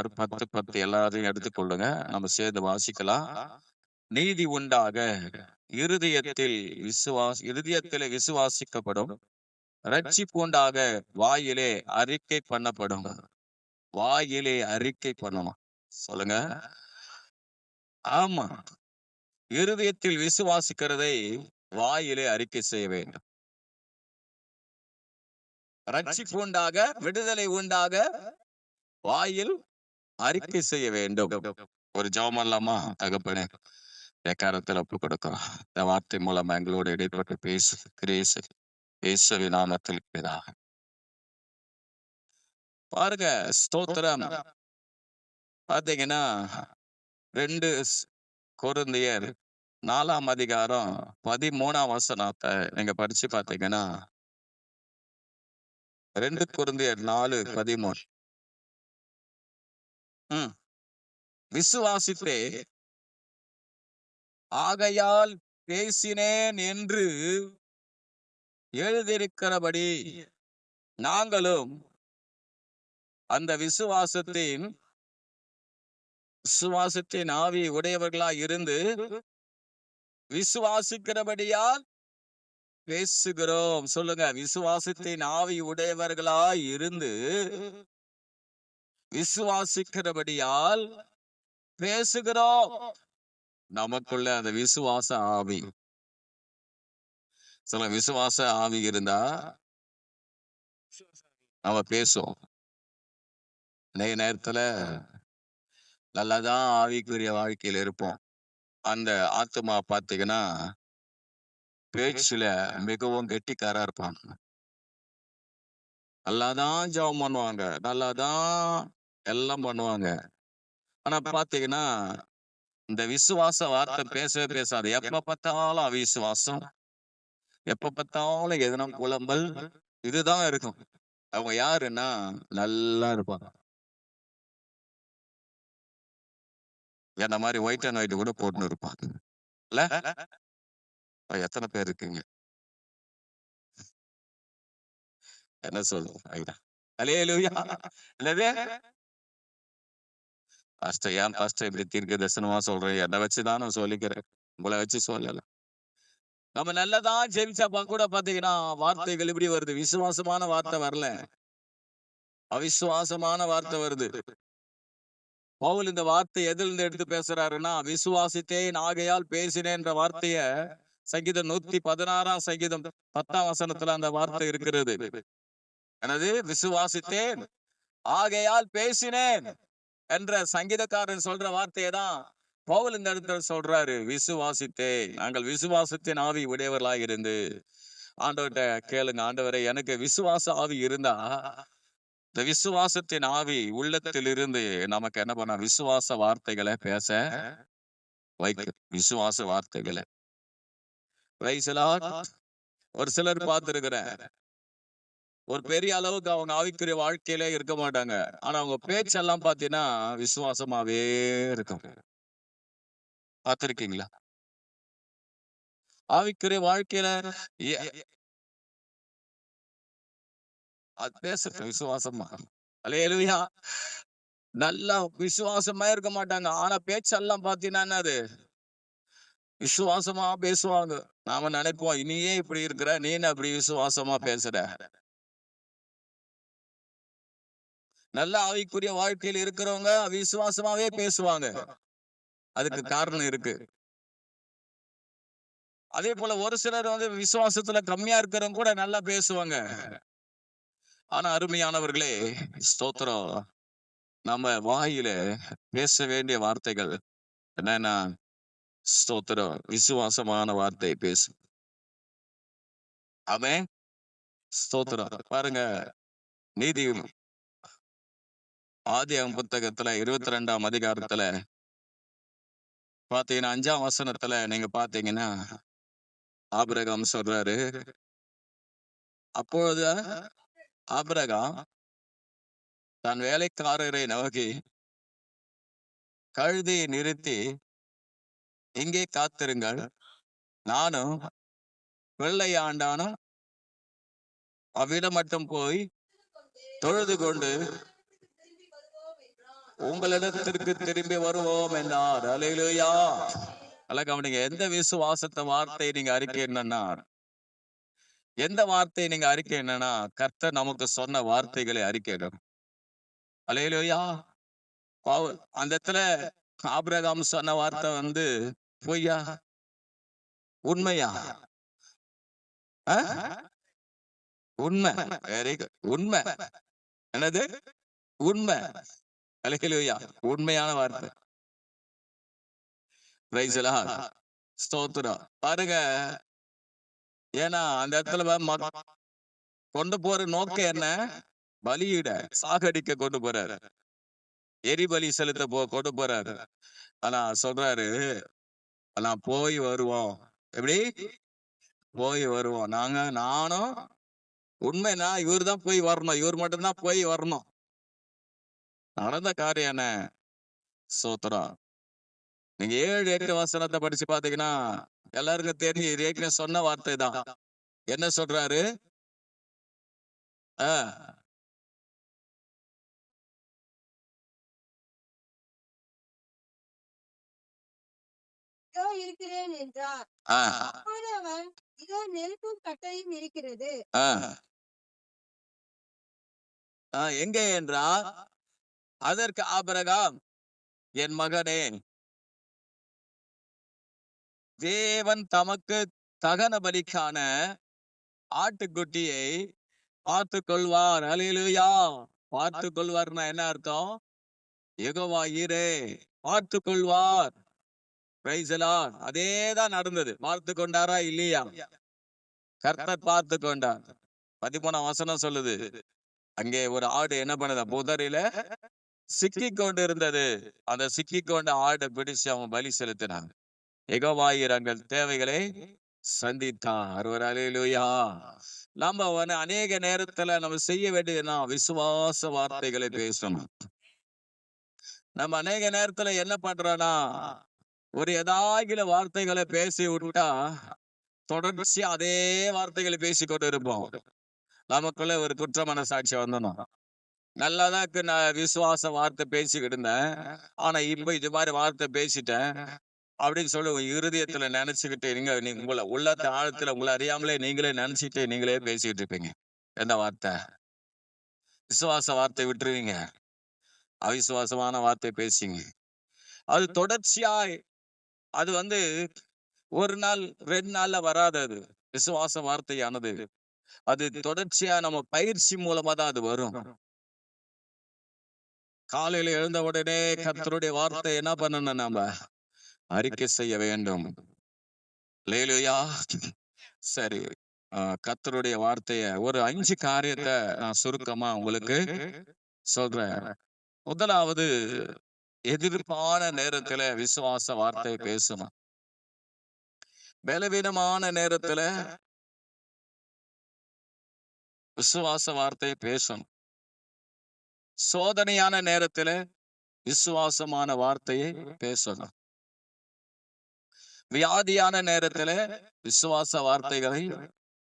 ரோமர் 10:10 எல்லாரையும் எடுத்துக்கொள்ளுங்க, நம்ம சேர்ந்து வாசிக்கலாம். நீதி உண்டாக இருதயத்திலே விசுவாசிக்கப்படும், ரட்சிப்பு உண்டாக வாயிலே அறிக்கை பண்ணப்படும். வாயிலே அறிக்கை பண்ணணும். சொல்லுங்க. ஆமா, இருதயத்தில் விசுவாசிக்கிறதை வாயிலே அறிக்கை செய்ய வேண்டும். ரட்சிப்பு உண்டாக, விடுதலை உண்டாக வாயில் அறிக்கை செய்ய வேண்டும். ஒரு ஜெபம் பண்ணலாமா? தகப்பனே, எக்காரத்தில் ஒப்பு கொடுக்கிறோம். இந்த வார்த்தை மூலம் எங்களோடு இடைப்பட்டு பேசு கிரேசு இயேசுவின் நாமத்தில் பிதாவே. பாருங்க, ஸ்தோத்திரம். பாத்தீங்கன்னா 2 கொரிந்தியர் 4ஆம் அதிகாரம் 13ஆம் வசனத்தை நீங்க படிச்சு பாத்தீங்கன்னா, 2 கொரிந்தியர் 4:13. விசுவாசித்தே ஆகையால் பேசினேன் என்று எழுதியிருக்கிறபடி நாங்களும் அந்த விசுவாசத்தின் ஆவி உடையவர்களாய் இருந்து விசுவாசிக்கிறபடியால் பேசுகிறோம். சொல்லுங்க, விசுவாசத்தின் ஆவி உடையவர்களாய் இருந்து விசுவாசிக்கிறபடியால் பேசுகிறோம். நமக்குள்ள அந்த விசுவாச ஆவி, சில விசுவாச ஆவி இருந்தா நம்ம பேசுவோம். நிறைய நேரத்துல நல்லாதான் ஆவிக்குரிய வாழ்க்கையில இருப்போம். அந்த ஆத்துமா பாத்தீங்கன்னா பேச்சுல மிகவும் கெட்டிக்காரா இருப்பாங்க. நல்லாதான் ஜெபம் பண்ணுவாங்க, நல்லாதான் எல்லாம் பண்ணுவாங்க. ஆனா பாத்தீங்கன்னா இந்த விசுவாச வார்த்தை பேசவே பேசாது. எப்ப பார்த்தாலும் அவிசுவாசம், எப்ப பார்த்தாலும் எதனா குழம்பல், இதுதான் இருக்கும். அவங்க யாருன்னா நல்லா இருப்பாங்க. என்ன மாதிரி ஒயிட் அண்ட் ஒயிட் கூட போட்டுன்னு இருப்பாங்க. இல்ல, எத்தனை பேர் இருக்கீங்க? என்ன சொல்லுங்க? அல்லேலூயா. இல்லவே பாஸ்டர், ஏன் பாஸ்டர் இப்படி தீர்க்க தரிசனமா சொல்றேன்? என்னை வச்சுதான் நான் சொல்லிக்கிறேன், உங்களை வச்சு சொல்லல. நம்ம நல்லதான் ஜெபிச்சப்ப கூட பாத்தீங்கன்னா வார்த்தைகள் இப்படி வருது. விசுவாசமான வார்த்தை வரல, அவிசுவாசமான வார்த்தை வருது. பவுல் இந்த வார்த்தை எதிலிருந்து எடுத்து பேசுறாருன்னா, விசுவாசித்தேன் ஆகையால் பேசினேன்ற வார்த்தைய சங்கீதம் 116ஆம் சங்கீதம் 10ஆம் வசனத்துல அந்த வார்த்தை இருக்கிறது. எனது விசுவாசித்தேன் ஆகையால் பேசினேன் என்ற சங்கீதக்காரன் சொல்ற வார்த்தையை தான் பவுல் இந்த இடத்துல சொல்றாரு. விசுவாசித்தேன், நாங்கள் விசுவாசத்தின் ஆவி உடையவர்களாக இருந்து. ஆண்டவர்கிட்ட கேளுங்க, ஆண்டவரே எனக்கு விசுவாச ஆவி இருந்தா இந்த விசுவாசத்தின் ஆவி உள்ளத்தில் இருந்து நமக்கு என்ன பண்ண, விசுவாச வார்த்தைகளை பேச வைக்க, விசுவாச வார்த்தைகளை. ஒரு சிலர் பார்த்திருக்கிற ஒரு பெரிய அளவுக்கு அவங்க ஆவிக்குரிய வாழ்க்கையில இருக்க மாட்டாங்க. ஆனா அவங்க பேச்செல்லாம் பாத்தீங்கன்னா விசுவாசமாவே இருக்கும். பார்த்திருக்கீங்களா? ஆவிக்குரிய வாழ்க்கையில அது பேசுற விசுவாசமா, அல்லேலூயா, நல்லா விசுவாசமா இருக்க மாட்டாங்க. ஆனா பேச்செல்லாம் பாத்தீங்கன்னா என்னது, விசுவாசமா பேசுவாங்க. நாம நினைப்போம், நீயே இப்படி இருக்கிற, நீ அப்படி விசுவாசமா பேசுற. நல்ல ஆவிக்குரிய வாழ்க்கையில் இருக்கிறவங்க விசுவாசமாவே பேசுவாங்க. அதுக்கு காரணம் இருக்கு. அதே போல ஒரு சிலர் விசுவாசத்துல கம்மியா இருக்கிறவங்க கூட நல்லா பேசுவாங்க. ஆனா அருமையானவர்களே, ஸ்தோத்திரம், நம்ம வாயில பேச வேண்டிய வார்த்தைகள் என்னன்னா, ஸ்தோத்திரம், விசுவாசமான வார்த்தை பேசு. ஆமென். ஸ்தோத்திரம். பாருங்க, நீதி ஆதியாகமம் புத்தகத்துல 22ஆம் அதிகாரத்துல பாத்தீங்கன்னா 5ஆம் வசனத்துல நீங்க பாத்தீங்கன்னா ஆபிரகாம் சொல்றாரு. அப்பொழுது ஆபிரகாம் தன் வேலைக்காரரை நோக்கி, கழுதையை நிறுத்தி இங்கே காத்திருங்கள், நானும் வெள்ளையாண்டானும் அவ்விடம் மட்டும் போய் தொழுது கொண்டு உங்களிடத்திற்கு திரும்பி வருவோம் என்றார். அல்லேலூயா. நல்லா கவனிங்க. எந்த விசுவாசத்தை வார்த்தையை நீங்க அறிக்கை என்னன்னா, எந்த வார்த்தையை நீங்க அறிக்கை என்னன்னா, கர்த்தர் நமக்கு சொன்ன வார்த்தைகளை அறிக்கையிடும். அல்லேலூயா. அந்த இடத்துல ஆபிரகாம் சொன்ன வார்த்தை பொய்யா உண்மையா? உண்மை. Very good. உண்மை. என்னது? உண்மை. அல்லேலூயா. உண்மையான வார்த்தை. Praise the Lord. ஸ்தோத்திரம். பாருங்க, ஏன்னா அந்த இடத்துல கொண்டு போற நோக்கம் என்ன? பலியிட, சாகடிக்க கொண்டு போறாரு. எரிபலி செலுத்த கொண்டு போறாரு. ஆனா சொல்றாரு, நான் போய் வருவோம். எப்படி போய் வருவோம்? நானும் உண்மைனா இவர் தான் போய் வரணும். இவர் மட்டும்தான் போய் வரணும். நடந்த காரியம் என்ன? சோத்திரம். நீங்க 7-8 வசனத்தை படிச்சு பாத்தீங்கன்னா எல்லாருக்கும் தெரியும். ஏற்கனவே சொன்ன வார்த்தை தான். என்ன சொல்றாரு? இருக்கிறேன் என்றார். அப்போது அவன், இதோ நெருப்பும் கட்டையும் இருக்கிறது. எங்கே என்றார்? அதற்கு ஆபிரகாம், என் மகனே, தேவன் தமக்கு தகன பலிக்கான ஆட்டுக்குட்டியை பார்த்து கொள்வார். அல்லேலூயா. பார்த்து கொள்வார்னா என்ன அர்த்தம்? யெகோவா ஈரே பார்த்து கொள்வார். Praise the Lord. அதேதான் நடந்தது. பார்த்து கொண்டாரா இல்லையா? கர்த்தர் பார்த்து கொண்டார். 13ஆம் வசனம் சொல்லுது, அங்கே ஒரு ஆடு என்ன பண்ணுது? புதரில சிக்கி கொண்டு இருந்தது. அந்த சிக்கி கொண்ட ஆடை பிடிச்சு அவன் பலி செலுத்தினான். யெகோவா தங்கள் தேவைகளை சந்தித்தார். ஒரு அல்லேலூயா. நம்ம அநேக நேரத்துல நம்ம செய்ய வேண்டியதுன்னா விசுவாச வார்த்தைகளை பேசணும். நம்ம அநேக நேரத்துல என்ன பண்றோம்னா, ஒரு ஏதாகில வார்த்தைகளை பேசி விட்டா தொடர்ச்சி அதே வார்த்தைகளை பேசிக்கொண்டு இருப்போம். நமக்குள்ள ஒரு குற்ற மனசாட்சி வந்துடும். நல்லாதான் நான் விசுவாச வார்த்தை பேசிக்கிட்டு இருந்தேன், ஆனா இப்ப இது மாதிரி வார்த்தை பேசிட்டேன் அப்படின்னு சொல்லி இருதயத்துல நினைச்சுக்கிட்டு நீங்க உங்களை உள்ளத்த ஆழத்துல உங்களை அறியாமலே நீங்களே நினைச்சிட்டு நீங்களே பேசிக்கிட்டு இருப்பீங்க. என்ன வார்த்தை? விசுவாச வார்த்தை விட்டுருவீங்க, அவிசுவாசமான வார்த்தை பேசிங்க. அது தொடர்ச்சியாய் அது ஒரு நாள் 2 நாள்ல வராது. அது விசுவாச வார்த்தையானது அது தொடர்ச்சியா நம்ம பயிற்சி மூலமா தான் அது வரும். காலையில எழுந்த உடனே கர்த்தருடைய வார்த்தை என்ன பண்ணணும்? நாம அறிக்கை செய்ய வேண்டும். அல்லேலூயா. சரி, கர்த்தருடைய வார்த்தைய ஒரு 5 காரியத்தை நான் சுருக்கமா உங்களுக்கு சொல்றேன். முதலாவது, எதிர்ப்பான நேரத்துல விசுவாச வார்த்தை பேசணும். பலவீனமான நேரத்துல விசுவாச வார்த்தை பேசணும். சோதனையான நேரத்துல விசுவாசமான வார்த்தையை பேசணும். வியாதியான நேரத்துல விசுவாச வார்த்தைகளை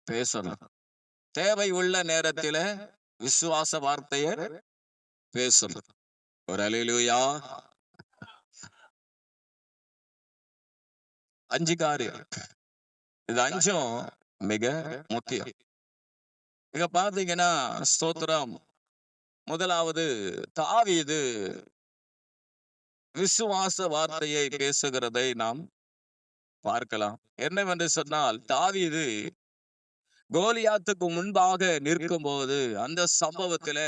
பேசணும். தேவை உள்ள நேரத்துல விசுவாச வார்த்தையை பேசணும். ஒரு அல்லேலூயா. 5 காரியம். இது 5ம் மிக முக்கியம். இங்க பாத்தீங்கன்னா ஸ்தோத்திரம். முதலாவது, தாவீது விசுவாச வார்த்தையை பேசுகிறதை நாம் பார்க்கலாம். என்னவென்று சொன்னால், தாவீது கோலியாத்துக்கு முன்பாக நிற்கும் போது அந்த சம்பவத்துல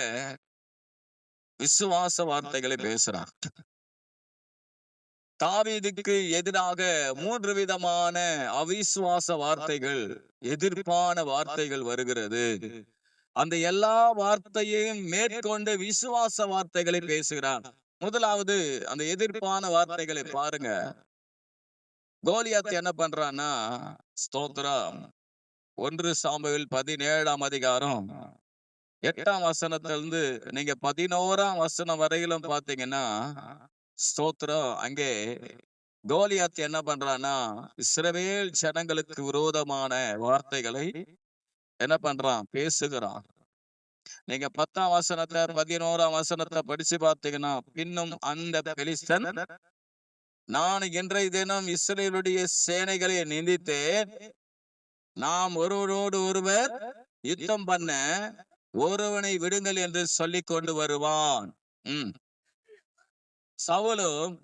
விசுவாச வார்த்தைகளை பேசுறான். தாவீதுக்கு எதிராக 3 விதமான அவிசுவாச வார்த்தைகள், எதிர்ப்பான வார்த்தைகள் வருகிறது. அந்த எல்லா வார்த்தையையும் மேற்கொண்டு விசுவாச வார்த்தைகளை பேசுகிறான். முதலாவது, அந்த எதிர்ப்பான வார்த்தைகளை பாருங்க. கோலியாத் என்ன பண்றான்னா, ஸ்தோத்திரம், 1 சாமுவேல் 17ஆம் அதிகாரம் 8ஆம் வசனத்திலிருந்து நீங்க 11ஆம் வசனம் வரையிலும் பாத்தீங்கன்னா, ஸ்தோத்திரம், அங்கே கோலியாத் என்ன பண்றான்னா, இஸ்ரவேல் ஜனங்களுக்கு விரோதமான வார்த்தைகளை என்ன பண்றான்? பேசுகிறான். நீங்க 10ஆம் வசனத்தை 11ஆம் வசனத்தை படிச்சு பார்த்தீங்கன்னா, பின்னும் அந்த பெலிஸ்தன், நான் இன்றைய தினம் இஸ்ரவேலுடைய சேனைகளை நிந்தித்தேன், நாம் ஒருவரோடு ஒருவர் யுத்தம் பண்ண ஒருவனை விடுங்கள் என்று சொல்லிக் கொண்டு வருவான். சவுலும்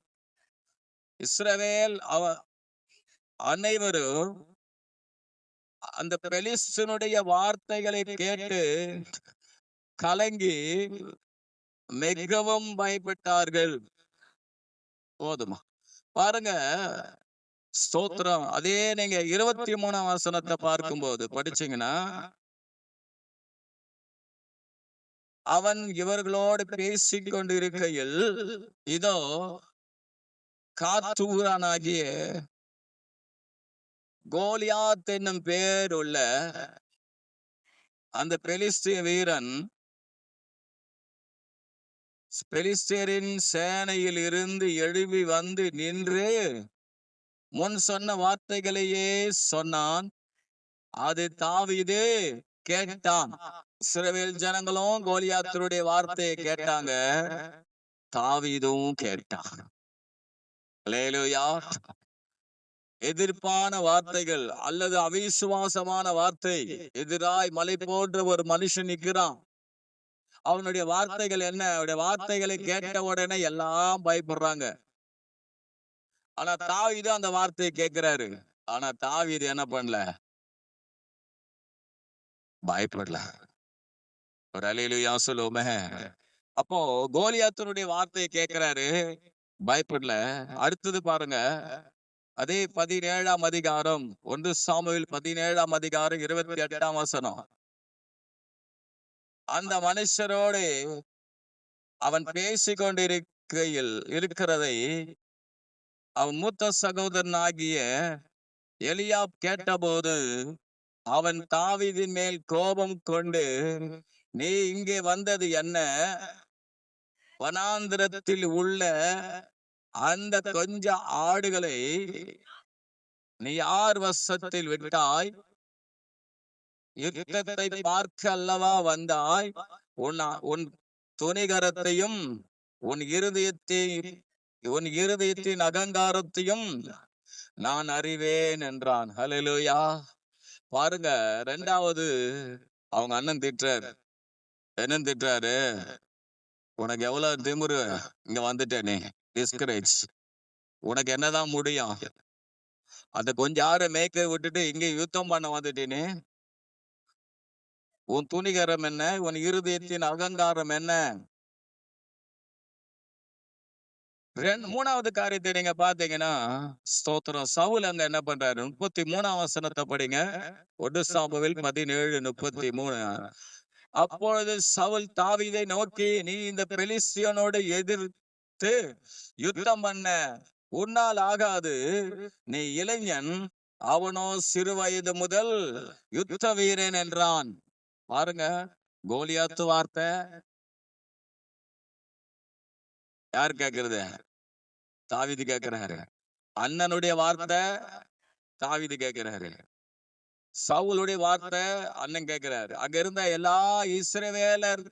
இஸ்ரவேல் அனைவரும் அந்த பெலிஸ்தனுடைய வார்த்தைகளை கேட்டு கலங்கி மிகவும் பயப்பட்டார்கள். போதுமா? பாருங்க, ஸ்தோத்திரம். அதே நீங்க 23ஆம் வசனத்தை பார்க்கும்போது படிச்சீங்கன்னா, அவன் இவர்களோடு பேசிக் கொண்டிருக்கையில் இதோ காத்தூரானாகிய கோலியாத் என்னும் பேர் உள்ள அந்த பெலிஸ்திய வீரன் பெலிஸ்தியரின் சேனையில் இருந்து எழுப்பி வந்து நின்று முன் சொன்ன வார்த்தைகளையே சொன்னான். அது தாவீது கேட்டான். இஸ்ரவேல் ஜனங்களும் கோலியாத்தருடைய வார்த்தையை கேட்டாங்க, தாவீதும் கேட்டான். அல்லேலூயா. எதிர்ப்பான வார்த்தைகள் அல்லது அவிசுவாசமான வார்த்தை, எதிராய் மலை போன்ற ஒரு மனுஷன் நிற்கிறான். அவனுடைய வார்த்தைகள் என்ன? அவனுடைய வார்த்தைகளை கேட்ட உடனே எல்லாம் பயப்படுறாங்க. ஆனா தாவீது அந்த வார்த்தையை கேட்கிறாரு. ஆனா தாவீது என்ன பண்ணல? பயப்படல. ஒரு அல்லேலூயா சொல்லுவோமே. அப்போ கோலியாத்தனுடைய வார்த்தையை கேட்கிறாரு, பயப்படல. அடுத்தது பாருங்க, அதே 17ஆம் அதிகாரம் 1 சாமுவேல் 17ஆம் அதிகாரம் 28ஆம் வசனம். அந்த மனுஷரோடு அவன் பேசிக்கொண்டிருக்கையில் இருக்கிறதை அவன் மூத்த சகோதரன் ஆகிய எலியாப் கேட்டபோது அவன் தாவீதின் மேல் கோபம் கொண்டு, நீ இங்கே வந்தது என்ன? வனாந்திரத்தில் உள்ள அந்த கொஞ்ச ஆடுகளை நீ யார் வசத்தில் விட்டாய்? யுத்தத்தை பார்க்க அல்லவா வந்தாய்? உன் துணிகரத்தையும் உன் இருதயத்தின் அகங்காரத்தையும் நான் அறிவேன் என்றான். ஹல்லேலூயா. பாருங்க, 2வது அவங்க அண்ணன் திட்டுறாரு. என்ன திட்டுறாரு? உனக்கு எவ்வளவு திமிரு, இங்க வந்துட்டேனே, டிஸ்கரேஜ், உனக்கு என்னதான் முடியும்? அந்த கொஞ்சம் ஆறு மேய்க்க விட்டுட்டு இங்க யுத்தம் பண்ண வந்துட்டேனே, உன் துணிகரம் என்ன? உன் இருதயத்தின் அகங்காரம் என்ன? 3வது காரியத்தை நீங்க பாத்தீங்கன்னா, ஸ்தோத்திரம், சவுல் அங்க என்ன பண்றாரு? 33ஆம் வசனத்தை படிங்க. 1 சாமுவேல் 17:33. அப்பொழுது சவுல் தாவீதை நோக்கி, நீ இந்த பெலிஸ்தியனோடு எதிர்த்து யுத்தம் பண்ண உன்னால் ஆகாது, நீ இளைஞன், அவனோ சிறு வயது முதல் யுத்த வீரன் என்றான். பாருங்க, கோலியாத்து வார்த்தை யார் கேட்கறது? தாவீது கேட்கிறாரு. அண்ணனுடைய வார்த்தை தாவீது கேட்கிறாரு. சவுலுடைய வார்த்தை அண்ணன் கேட்கிறாரு. அங்க இருந்த எல்லா இஸ்ரவேலர்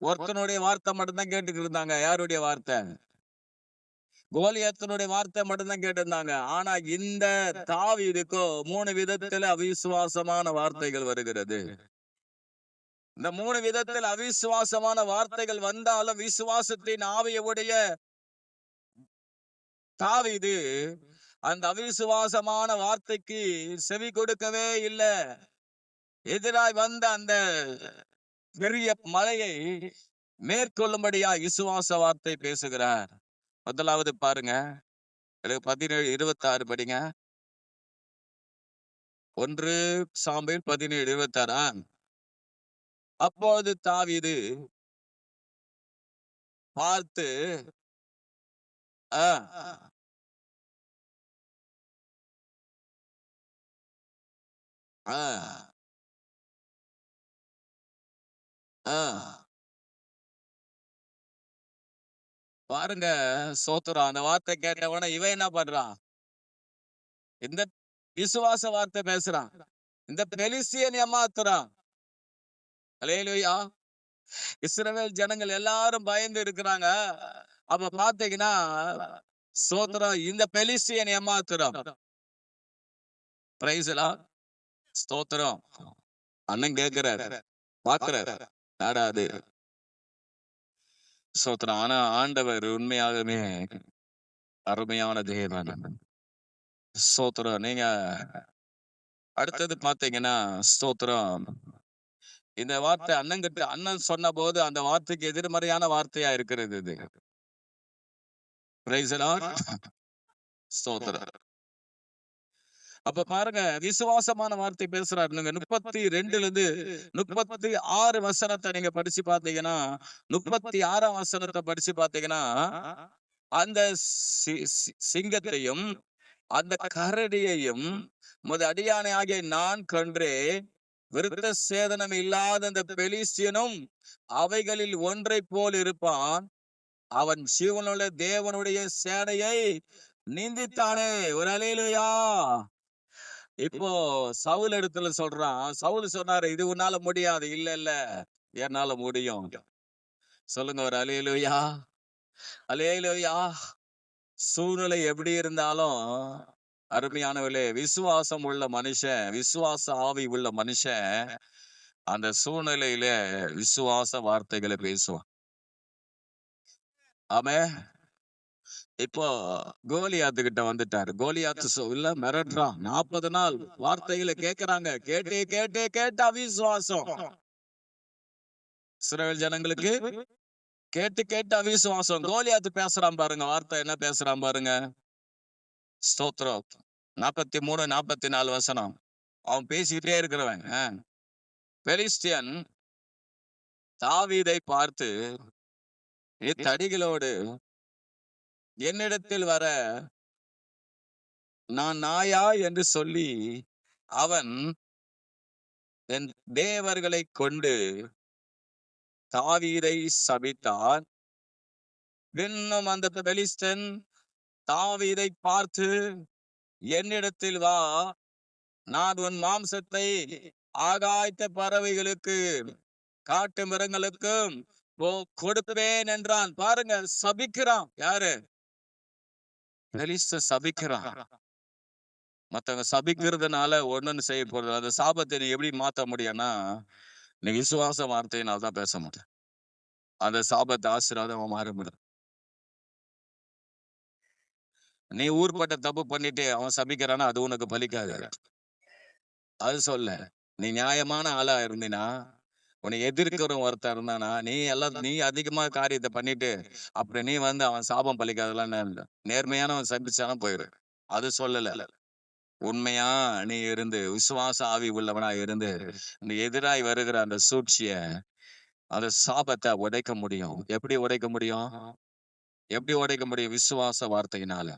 ஒருத்தனுடைய வார்த்தை மட்டும்தான் கேட்டுக்கிட்டு இருந்தாங்க. யாருடைய வார்த்தை? கோலியாத்தினுடைய வார்த்தை மட்டும்தான் கேட்டிருந்தாங்க. ஆனா இந்த தாவீதுக்கோ 3 விதத்துல அவிசுவாசமான வார்த்தைகள் வருகிறது. இந்த 3 விதத்தில் அவிசுவாசமான வார்த்தைகள் வந்தாலும் விசுவாசத்தின் ஆவியுடைய தாவீது அந்த அவிசுவாசமான வார்த்தைக்கு செவி கொடுக்கவே இல்லை. எதிராய் வந்த அந்த பெரிய மலையை மேற்கொள்ளும்படியா விசுவாச வார்த்தை பேசுகிறார். முதலாவது பாருங்க, 17:26 படிங்க. 1 சாமுவேல் 17:26. அப்போது தாவீது பார்த்து பாருங்க, சோத்துறான். அந்த வார்த்தை கேட்டவன இவன் என்ன பண்றான்? இந்த விசுவாச வார்த்தை பேசுறான். இந்த பெலிஸ்தியன் ஏமாத்துறான். அல்லேலூயா. இஸ்ரவேல் ஜனங்கள் எல்லாரும் பயந்து இருக்கிறாங்க. அப்ப பாத்தீங்கன்னா ஸ்தோத்திரம், இந்த பெலிஸ்தியன் ஏமாத்துறான். பிரைஸ் எல்லாம் ஸ்தோத்திரம். அண்ணன் கேட்கிறாரு, பாக்குறாரு, நாடா அது ஸ்தோத்திரம். ஆனா ஆண்டவர் உண்மையாகவே அருமையான தேவன். ஸ்தோத்திரம். நீங்க அடுத்தது பாத்தீங்கன்னா ஸ்தோத்திரம், இந்த வார்த்தை அண்ணன் சொன்ன போது அந்த வார்த்தைக்கு எதிர்மறையான வார்த்தையா இருக்கிறது இது. பிரைஸ் எல்லாம் ஸ்தோத்திரம். அப்ப பாருங்க, விசுவாசமான வார்த்தை பேசுறாரு. 32 36 வசனத்தை நீங்க படிச்சு பாத்தீங்கன்னா, 36ஆம் வசனத்தை படிச்சு பாத்தீங்கன்னா, அந்த சிங்கத்தையும் அந்த கரடியையும் முத அடியானை ஆகிய நான் கன்றே, விருத்த சேதனம் இல்லாத அந்த பெலிஸ்தியனும் அவைகளில் ஒன்றை போல் இருப்பான். அவன் ஜீவனுள்ள தேவனுடைய சேனையை நிந்தித்தானே. ஒரு அல்லேலூயா. இப்போ சவுல் இடத்துல சொல்றான். சவுல் சொன்னாரு, இது உன்னால முடியாது. இல்ல இல்ல, என்னால முடியும். சொல்லுங்க ஒரு அல்லேலூயா. அல்லேலூயா. சூழ்நிலை எப்படி இருந்தாலும் அருமையானவர்களே, விசுவாசம் உள்ள மனுஷன், விசுவாச ஆவி உள்ள மனுஷன் அந்த சூழ்நிலையில விசுவாச வார்த்தைகளை பேசுவான். ஆமே. இப்போ கோலியாத்து கிட்ட வந்துட்டாரு. கோலியாத்து இல்ல மிரட்டுறான். 40 நாள் வார்த்தைகளை கேட்கிறாங்க. கேட்டு அவிசுவாசம். இஸ்ரவேல் ஜனங்களுக்கு கேட்டு அவிசுவாசம். கோலியாத்து பேசுறான் பாருங்க, வார்த்தை என்ன பேசுறான் பாருங்க. ஸ்தோத்திரம். 43 44 வசனம். அவன் பேசிக்கிட்டே இருக்கிறவன். பெலிஸ்தியன் தாவீதை பார்த்து, தடிகளோடு என்னிடத்தில் வர நான் நாயா என்று சொல்லி அவன் என் தேவர்களை கொண்டு தாவீதை சபித்தான். இன்னும் அந்த பெலிஸ்தன் தாவீதை பார்த்து, என்னிடத்தில் வா, நான் உன் மாம்சத்தை ஆகாயத்த பறவைகளுக்கு காட்டு மிருகங்களுக்கும் கொடுப்பேன் என்றான். பாருங்க, சபிக்கிறான். யாரு? பெலிஸ்த சபிக்கிறான். மத்தவங்க சபிக்கிறதுனால ஒண்ணுன்னு செய்ய போறது. அந்த சாபத்தை நீ எப்படி மாத்த முடியும்னா, நீ விசுவாச வார்த்தையினால் தான் பேச முடியும். அந்த சாபத்தை ஆசீர்வாதமா மாற முடியும். நீ ஊர்பட்ட தப்பு பண்ணிட்டு அவன் சபிக்கிறானா, அது உனக்கு பலிக்காது. அது சொல்ல, நீ நியாயமான ஆளா இருந்தினா, உன்னை எதிர்க்கிற ஒருத்தர் இருந்தானா, நீ அதிகமா காரியத்தை பண்ணிட்டு அப்படி நீ அவன் சாபம் பலிக்காதெல்லாம் நேர்மையானவன் சபிச்சாலும் போயிரு. அது சொல்லல. உண்மையா நீ இருந்து விசுவாச ஆவி உள்ளவனா இருந்து நீ எதிராய் வருகிற அந்த சூழ்ச்சிய, அந்த சாபத்தை உடைக்க முடியும். எப்படி உடைக்க முடியும்? எப்படி உடைக்க முடியும்? விசுவாச வார்த்தையினால.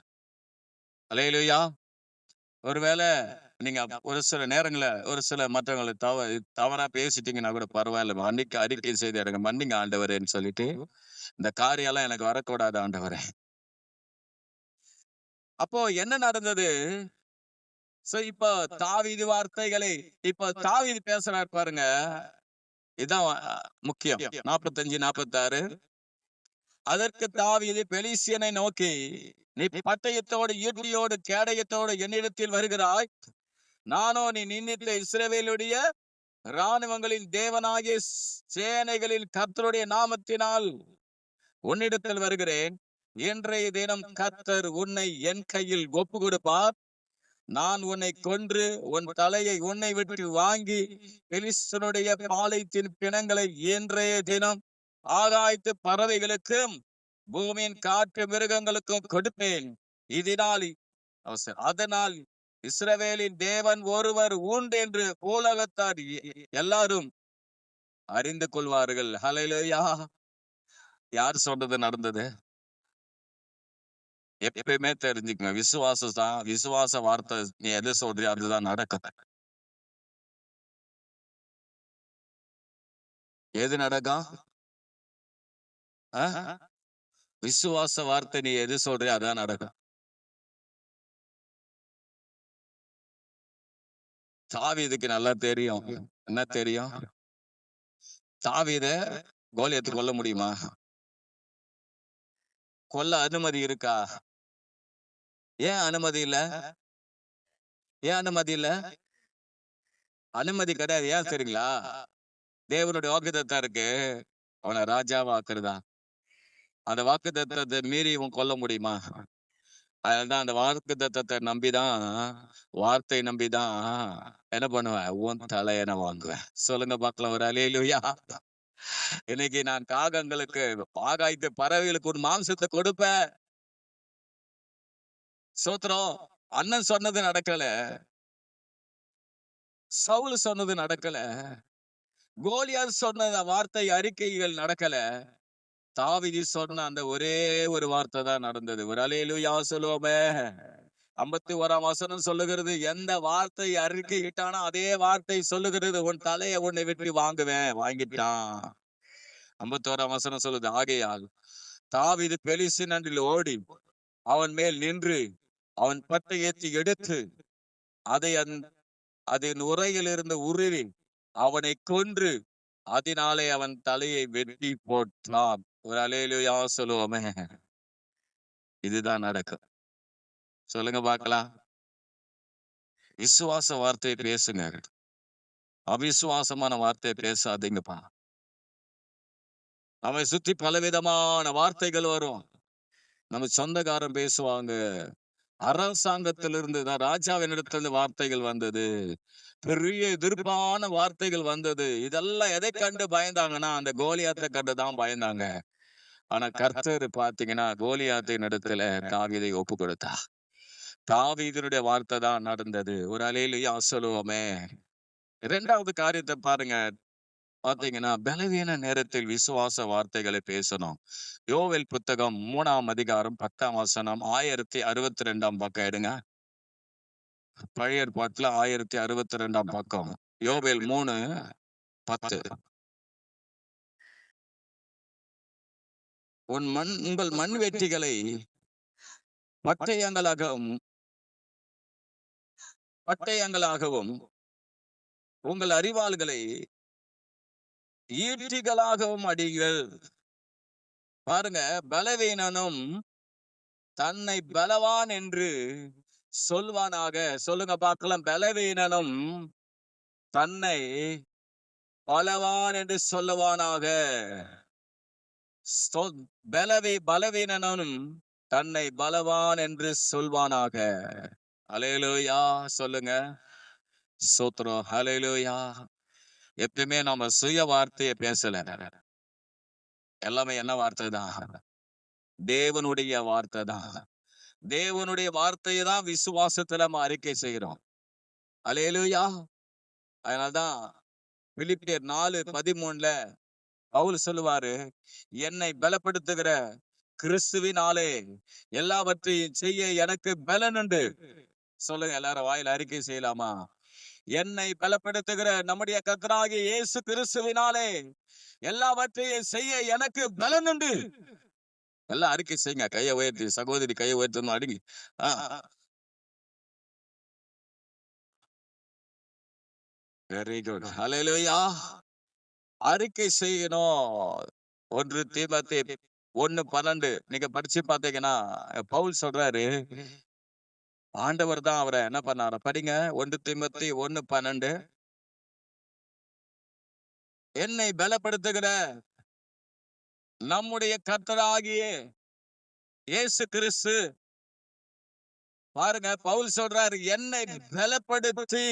அல்லேலூயா. ஒருவேளை நீங்க ஒரு சில நேரங்கள ஒரு சில மற்றவங்களை தவறா பேசிட்டீங்கன்னா கூட பரவாயில்ல, அன்னைக்கு அறிக்கை செய்து எனக்கு மன்னிங்க ஆண்டவரேன்னு சொல்லிட்டு, இந்த காரியம் எல்லாம் எனக்கு வரக்கூடாது ஆண்டவரே. அப்போ என்ன நடந்தது? இப்ப தாவீது வார்த்தைகளை இப்ப தாவீது பேசுறாரு பாருங்க. இதான் முக்கியம். 45 46. அதற்கு தாவீது பெலிஸ்தியனை நோக்கி, நீ பட்டயத்தோடு ஈட்டியோடு கேடயத்தோடு என்னிடத்தில் வருகிறாய். நானோ நீ நிந்தித்த இஸ்ரவேலுடைய இராணுவங்களின் தேவனாகிய சேனைகளின் கர்த்தருடைய நாமத்தினால் உன்னிடத்தில் வருகிறேன். இன்றைய தினம் கர்த்தர் உன்னை என் கையில் ஒப்பு கொடுப்பார். நான் உன்னை கொன்று உன் தலையை உன்னை விட்டு வாங்கி பெலிஸ்தனுடைய பாளையத்தின் பிணங்களை இன்றைய தினம் ஆகாயத்து பறவைகளுக்கும் பூமியின் காட்டு மிருகங்களுக்கும் கொடுப்பேன். அதனால் இஸ்ரவேலின் தேவன் ஒருவர் உண்டு என்று உலகத்தார் எல்லாரும் அறிந்து கொள்வார்கள். ஹல்லேலூயா. யார் சொல்றது நடந்தது? எப்பயுமே தெரிஞ்சுக்கங்க, விசுவாசம் தான். விசுவாச வார்த்தை நீ எது சொல்றியோ அதுதான் நடக்கும். எது நடக்கும்? விசுவாச வார்த்தை நீ எது சொல்றியோ அதான் நடக்கும். தாவீதுக்கு நல்லா தெரியும். என்ன தெரியும்? தாவீத கோலியாத்து கொல்ல முடியுமா? கொல்ல அனுமதி இருக்கா? ஏன் அனுமதி இல்ல? ஏன் அனுமதி இல்ல? அனுமதி கிடையாது. ஏன் சரிங்களா? தேவனுடைய வாக்குத்தத்தம் இருக்கு, அவனை ராஜாவாக்குறதா. அந்த வாக்குத்தத்தத்தை மீறி இவன் கொல்ல முடியுமா? அதனாலதான் அந்த வாக்குத்தத்தத்தை நம்பிதான், வார்த்தை நம்பிதான் என்ன பண்ணுவேன்? உன் தலையை நான் வாங்குவேன். சொல்லுங்க பார்க்கலாம் ஒரு அல்லேலூயா. இன்னைக்கு நான் காகங்களுக்கு, ஆகாயத்து பறவைகளுக்கு ஒரு மாംசத்தை கொடுப்பேன். சோத்திரம். அண்ணன் சொன்னது நடக்கல, சவுல் சொன்னது நடக்கல, கோலியாத் சொன்ன வார்த்தை அறிக்கைகள் நடக்கல, தாவீது சொன்ன அந்த ஒரே ஒரு வார்த்தை தான் நடந்தது. ஒரு அல்லேலூயா சொல்லுவோமே. 51ஆம் வசனம் சொல்லுகிறது, எந்த வார்த்தை அறிக்கையிட்டானோ அதே வார்த்தை சொல்லுகிறது, உன் தலையை உன்னை வெற்றி வாங்குவேன். வாங்கிட்டான். 51ஆம் வசனம் சொல்லுது, ஆகையால் தாவீது பெலிஸ்தின் அன்றில் ஓடி அவன் மேல் நின்று அவன் பட்டயத்தை எடுத்து அதை அதன் உரையில் இருந்து உருவி அவனை கொன்று அதனாலே அவன் தலையை வெட்டி போட்டான். ஒரு அல்லேலூயா சொல்லுவோமே. இதுதான் நடக்கும். சொல்லுங்க பார்க்கலாம். விசுவாச வார்த்தையை பேசுங்க, அவிசுவாசமான வார்த்தையை பேசாதீங்கப்பா. அவன் சுத்தி பலவிதமான வார்த்தைகள் வரும். நம்ம சொந்தக்காரன் பேசுவாங்க, அரசாங்கத்திலிருந்து தான் ராஜாவினிடத்திலிருந்து வார்த்தைகள் வந்தது, பெரிய எதிர்ப்பான வார்த்தைகள் வந்தது. இதெல்லாம் எதை கண்டு பயந்தாங்கன்னா, அந்த கோலியாத்தை கண்டுதான் பயந்தாங்க. ஆனா கர்த்தர் பாத்தீங்கன்னா கோலியாத்தின் இடத்துல தாவீதை ஒப்பு கொடுத்தா. தாவீதினுடைய வார்த்தை தான் நடந்தது. ஒரு அல்லேலூயா சொல்லுவோமே. இரண்டாவது காரியத்தை பாருங்க. பாத்தீங்கன்னா பலவீன நேரத்தில் விசுவாச வார்த்தைகளை பேசணும். யோவேல் புத்தகம் 3ஆம் அதிகாரம் 10ஆம் வசனம், 1062ஆம் பக்கம் எடுங்க. பழைய ஏற்பாட்டுல 1062ஆம் பக்கம், யோவேல் 3:10. உங்கள் மண்வெட்டிகளை பட்டயங்களாகவும் உங்கள் அறிவாள்களை ஈட்டிகளாகவும் அடிகள். பாருங்க, பலவீனனும் தன்னை பலவான் என்று சொல்வானாக. சொல்லுங்க பார்க்கலாம். பலவீனனும் தன்னை பலவான் என்று சொல்லுவானாக. பலவீனனும் தன்னை பலவான் என்று சொல்வானாக. அல்லேலூயா சொல்லுங்க. சோத்ரம். அல்லேலூயா. எப்பயுமே நம்ம சுய வார்த்தையை பேசல. எல்லாமே என்ன வார்த்தை தான்? தேவனுடைய வார்த்தை தான். தேவனுடைய வார்த்தையை தான் விசுவாசத்துல நம்ம அறிக்கை செய்கிறோம். அல்லேலூயா. அதனால்தான் பிலிப்பியர் 4:13 பவுல் சொல்லுவாரு, என்னை பலப்படுத்துகிற கிறிஸ்துவினாலே எல்லாவற்றையும் செய்ய எனக்கு பலன் உண்டு. சொல்லுங்க, எல்லாரும் வாயில அறிக்கை செய்யலாமா? என்னை பலப்படுத்துகிற நம்முடைய கர்த்தராகிய இயேசு கிறிஸ்துவினாலே எல்லாவற்றையும் செய்ய எனக்கு பலன் உண்டு. எல்லாம் அறிக்கை செய்யுங்க. கையை உயர்த்தி, சகோதரி கையை உயர்த்தணும், அடிங்க. Very good. அல்லேலூயா. அறிக்கை செய்யணும். 1 தீமோத்தேயு 1:12 நீங்க படிச்சு பாத்தீங்கன்னா பவுல் சொல்றாரு, ஆண்டவர் தான் அவரை என்ன பண்ணாரு. படிங்க 1 தீமோத்தேயு 1:12. என்னை பலப்படுத்துகிற நம்முடைய கர்த்தராகிய இயேசு கிறிஸ்து. பாருங்க, பவுல் சொல்றாரு, என்னை பலப்படுத்தி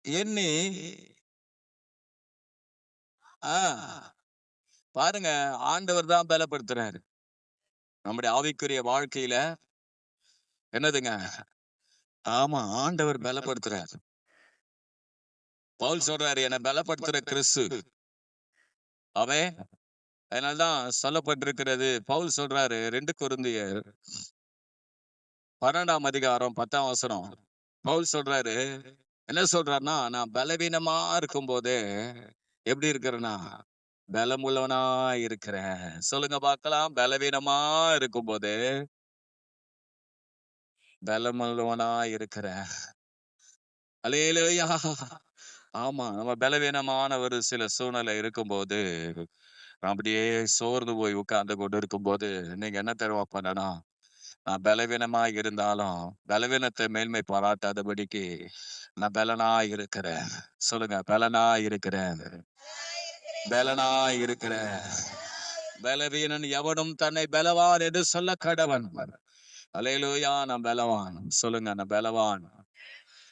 எண்ணி. பாருங்க, ஆண்டவர் தான் பலப்படுத்துறாரு. நம்முடைய ஆவிக்குரிய வாழ்க்கையில என்னதுங்க? ஆமா, ஆண்டவர் பலப்படுத்துறாரு. பவுல் சொல்றாரு, என்னை பலப்படுத்துற கிறிஸ்து அவன். அதனால்தான் சொல்லப்பட்டிருக்கிறது. பவுல் சொல்றாரு 2 கொரிந்தியர் 12ஆம் அதிகாரம் 10ஆம் வசனம். பவுல் சொல்றாரு, என்ன சொல்றாருன்னா, நான் பலவீனமா இருக்கும் போதே எப்படி இருக்கிறேன்னா பலமுள்ளவனா இருக்கிறேன். சொல்லுங்க பார்க்கலாம். பலவீனமா இருக்கும் போதே பலமுள்ளவனா இருக்கிறேன். அல்லேலூயா. ஆமா, நம்ம பலவீனமான ஒரு சில சூழ்நிலை இருக்கும்போது, நான் அப்படியே சோர்ந்து போய் உட்கார்ந்து கொண்டு இருக்கும்போது, நீங்க என்ன தெரியுமா பண்ணணும்? நான் பலவீனமா இருந்தாலும், பலவீனத்தை மேன்மை பாராட்டாதபடிக்கு, நான் பெலனா இருக்கிறேன். சொல்லுங்க, பெலனா இருக்கிறேன். பெலனா இருக்கிறேன். பலவீனன் எவனும் தன்னை பலவான் என்று சொல்ல கடவன். அல்லேலூயா, நான் பலவான். சொல்லுங்க, நான் பலவான்.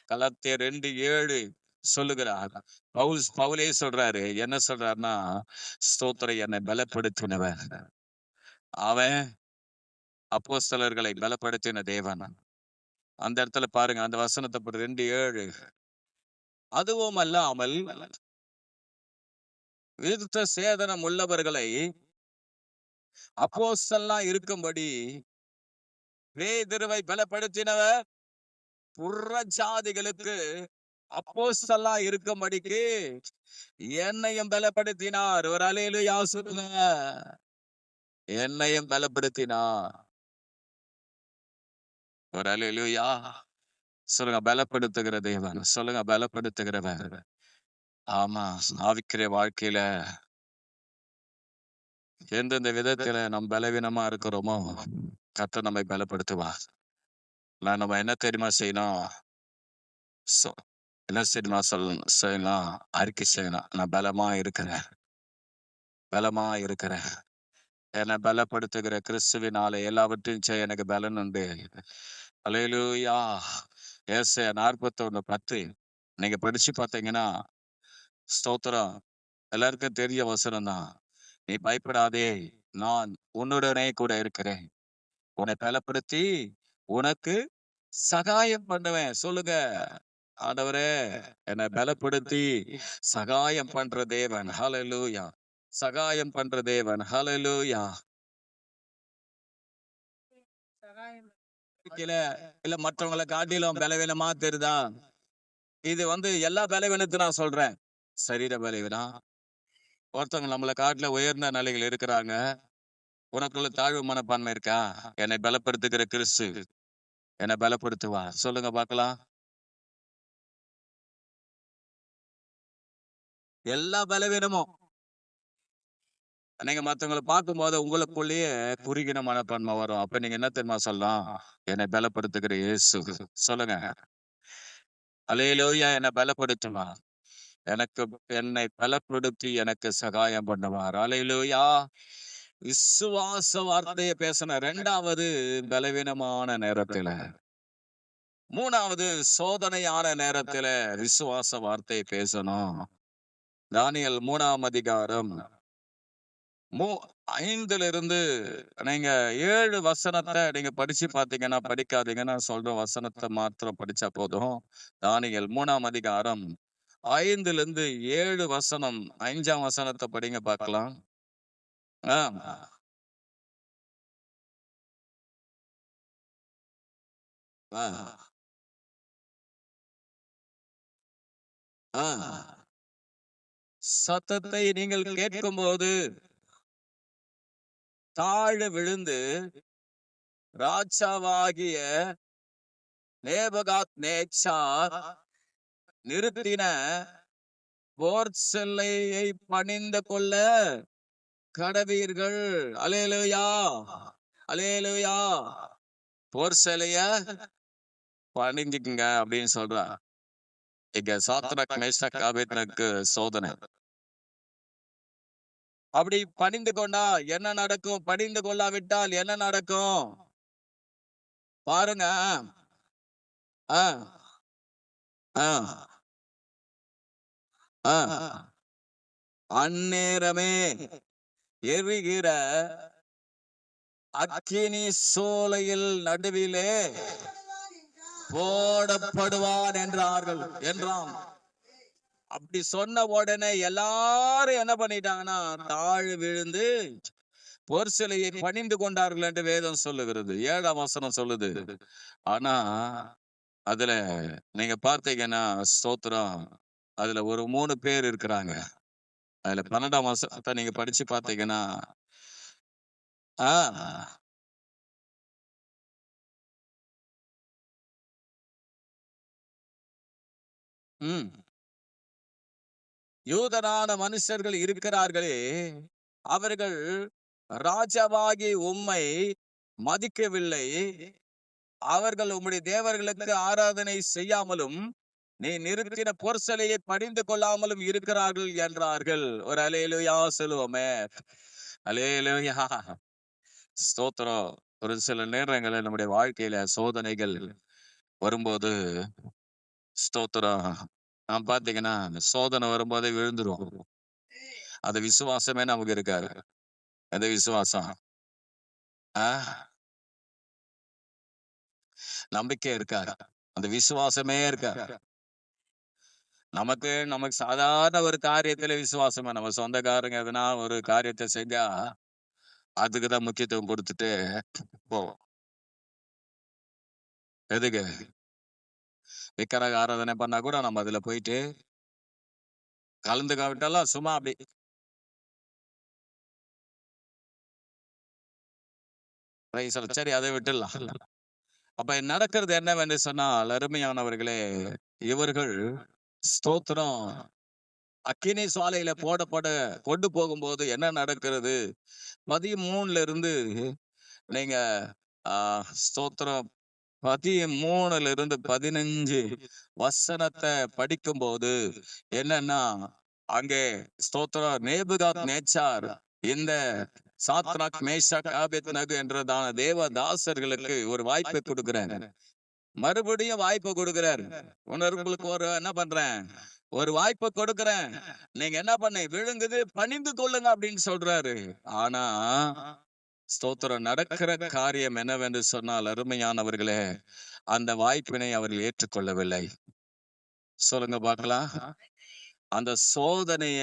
கலாத்தியர் 2:7 சொல்லுகிறார். பவுலே சொல்றாரு. என்ன சொல்றாருன்னா, ஸ்தோத்திரம், என்னை பலப்படுத்தினவன் அவன், அப்போஸ்தலர்களை பலப்படுத்தின தேவன். அந்த இடத்துல பாருங்க, அந்த வசனத்தை 2:7. அதுவும் அல்லாமல் விருத்த சேதனம் உள்ளவர்களை அப்போஸ்தலனா இருக்கும்படி பேதுருவை பலப்படுத்தினவர் புற ஜாதிகளுக்கு அப்போஸ்தலனா இருக்கும்படிக்கு என்னையும் பலப்படுத்தினார். ஒரு அல்லேலூயா சொல்லுங்க. என்னையும் பலப்படுத்தினார். ஒரு அல்லேலூயா சொல்லுங்க. பலப்படுத்துகிற தேவன். சொல்லுங்க, பலப்படுத்துகிறவர். ஆமா, ஆவிக்குரிய வாழ்க்கையில எந்தெந்த விதத்துல நம்ம பலவீனமா இருக்கிறோமோ, கர்த்தர் நம்மை பலப்படுத்துவார். நம்ம என்ன தெரியுமா செய்யணும்? சொ- என்ன தெரியுமா செய்யணும்? அறிக்கை செய்யணும். நான் பலமா இருக்கிறேன். பலமா இருக்கிறேன். என்னை பலப்படுத்துகிற கிறிஸ்துவினாலே எல்லாவற்றையும் செய்ய எனக்கு பலன் உண்டு. அல்லேலூயா. ஏசாயா 41:10 நீங்க படிச்சு பார்த்தீங்கன்னா, ஸ்தோத்திரம், எல்லாருக்கும் தெரிய வசனம் தான். நீ பயப்படாதே, நான் உன்னுடனே கூட இருக்கிறேன். உன்னை பலப்படுத்தி உனக்கு சகாயம் பண்ணுவேன். சொல்லுங்க, ஆண்டவரே, என்னை பலப்படுத்தி சகாயம் பண்ற தேவன். ஹalleluya. சகாயம் பண்ற தேவன். ஹalleluya. இல்ல மற்றவங்களை காட்டிலும் பலவீனமா தெரியுதா? இது எல்லா பலவீனத்தையும் நான் சொல்றேன். சரீர பலவீனம். ஒருத்தவங்க நம்மளை காட்டில உயர்ந்த நிலைகள் இருக்கிறாங்க. உனக்குள்ள தாழ்வு மனப்பான்மை இருக்கா? என்னை பலப்படுத்துகிற கிறிஸ்து என்னை பலப்படுத்துவா. சொல்லுங்க பார்க்கலாம். எல்லா பலவீனமும் நீங்க மத்தவங்களை பார்க்கும்போது உங்களுக்குள்ளேயே குறுகின மனப்பான்மை வரும். அப்ப நீங்க என்ன தெரியுமா சொல்லலாம்? என்னை பலப்படுத்துகிற இயேசு. சொல்லுங்க, அல்லேலூயா, என்னை பலப்படுத்துமா. எனக்கு என்னை பலப்படுத்தி எனக்கு சகாயம் பண்ணுவார். அல்லேலூயா. விசுவாச வார்த்தையை பேசின 2வது பலவீனமான நேரத்துல, 3வது சோதனையான நேரத்துல விசுவாச வார்த்தையை பேசணும். தானியேல் 3ஆம் அதிகாரம் 5லிருந்து நீங்க 7 வசனத்தை நீங்க படிச்சு பார்த்தீங்கன்னா, படிக்காதீங்கன்னா சொல்ற வசனத்தை மாத்திரம் படிச்சா போதும். தானியேல் 3ஆம் அதிகாரம் 5லிருந்து 7 வசனம், 5ஆம் வசனத்தை படிங்க பார்க்கலாம். ஆ, ஆ, ஆ. சத்தத்தை நீங்கள் கேட்கும்போது தாழ விழுந்து ராஜாவாகிய நேபுகாத்நேச்சார் நிறுத்தின போர் சிலையை பணிந்து கொள்ள கடவீர்கள். அல்லேலூயா. அல்லேலூயா. போர் சிலைய பணிஞ்சுக்குங்க அப்படின்னு சொல்றா. இங்க சாத்ராக், மேஷாக், ஆபேத்நேகோக்கு சோதனை. அப்படி பணிந்து கொண்டா என்ன நடக்கும்? பணிந்து கொள்ளாவிட்டால் என்ன நடக்கும்? பாருங்க. ஆ, ஆ, ஆ. அந்நேரமே எரிகிற அக்கினி சூளையில் நடுவிலே போடப்படுவான் என்றார்கள் என்றான். அப்படி சொன்ன உடனே எல்லாரும் என்ன பண்ணிட்டாங்கன்னா, தாழ் விழுந்து போர் சிலையை பணிந்து கொண்டார்கள் என்று வேதம் சொல்லுகிறது. 7ஆம் வசனம் சொல்லுது. ஆனா அதுல நீங்க பார்த்தீங்கன்னா, ஸ்தோத்திரம், அதுல ஒரு 3 பேர் இருக்கிறாங்க. அதுல 12ஆம் வசனத்தை நீங்க படிச்சு பார்த்தீங்கன்னா, ஆ, ம், யூதரான மனுஷர்கள் இருக்கிறார்களே, அவர்கள் ராஜாவாகி உம்மை மதிக்கவில்லை. அவர்கள் உம்முடைய தேவர்களுக்கு ஆராதனை செய்யாமலும் நீ நிறுத்தின பொற்சலையை பணிந்து கொள்ளாமலும் இருக்கிறார்கள் என்றார்கள். ஒரு அல்லேலூயா சொல்லுவோமே. அல்லேலூயா, ஸ்தோத்திரம். ஒரு சில நேரங்களில் நம்முடைய வாழ்க்கையில சோதனைகள் வரும்போது, ஸ்தோத்திரம், நான் பாத்தீங்கன்னா சோதனை வரும்போதே விழுந்துரும். அது விசுவாசமே நமக்கு இருக்காது. அது விசுவாசம் நம்பிக்கை இருக்காது. அந்த விசுவாசமே இருக்காது. நமக்கு சாதாரண ஒரு காரியத்துல விசுவாசமே, நம்ம சொந்தக்காரங்க எதுனா ஒரு காரியத்தை செஞ்சா அதுக்குதான் முக்கியத்துவம் கொடுத்துட்டு போவோம். எதுக்கு? விக்கிரக ஆராதனை பண்ணா கூட நம்ம அதுல போயிட்டு கலந்துக்காவிட்டாலும் சும்மா அப்படி சரி, அதை விட்டுடலாம். அப்ப நடக்கிறது என்னவென்று சொன்னால், அருமையானவர்களே, இவர்கள் ஸ்தோத்திரம் அக்கினி சுவாலையில போடப்பட கொண்டு போகும்போது என்ன நடக்கிறது? 13 இருந்து நீங்க ஸ்தோத்திரம் 13 இருந்து 15 வசனத்தை படிக்கும்போது என்னன்னா, அங்கே ஸ்தோத்திரம் நேபுகாத் நேச்சார் இந்த சாத்ராக் மேஷாக் ஆபேத்நேகோ என்றதான தேவதாசர்களுக்கு ஒரு வாய்ப்பை கொடுக்கிறார். மறுபடியும் வாய்ப்பு கொடுக்கிறார். உங்களுக்கு ஒரு என்ன பண்றேன், ஒரு வாய்ப்பை கொடுக்கிறேன், நீங்க என்ன பண்ண விழுங்குது பணிந்து கொள்ளுங்க அப்படின்னு சொல்றாரு. ஆனா ஸ்தோத்திரம் நடக்கிற காரியம் என்னவென்று சொன்னால், அருமையானவர்களே, அந்த வாய்ப்பினை அவர்கள் ஏற்றுக்கொள்ளவில்லை. சொல்லுங்க பார்க்கலாம். அந்த சோதனைய,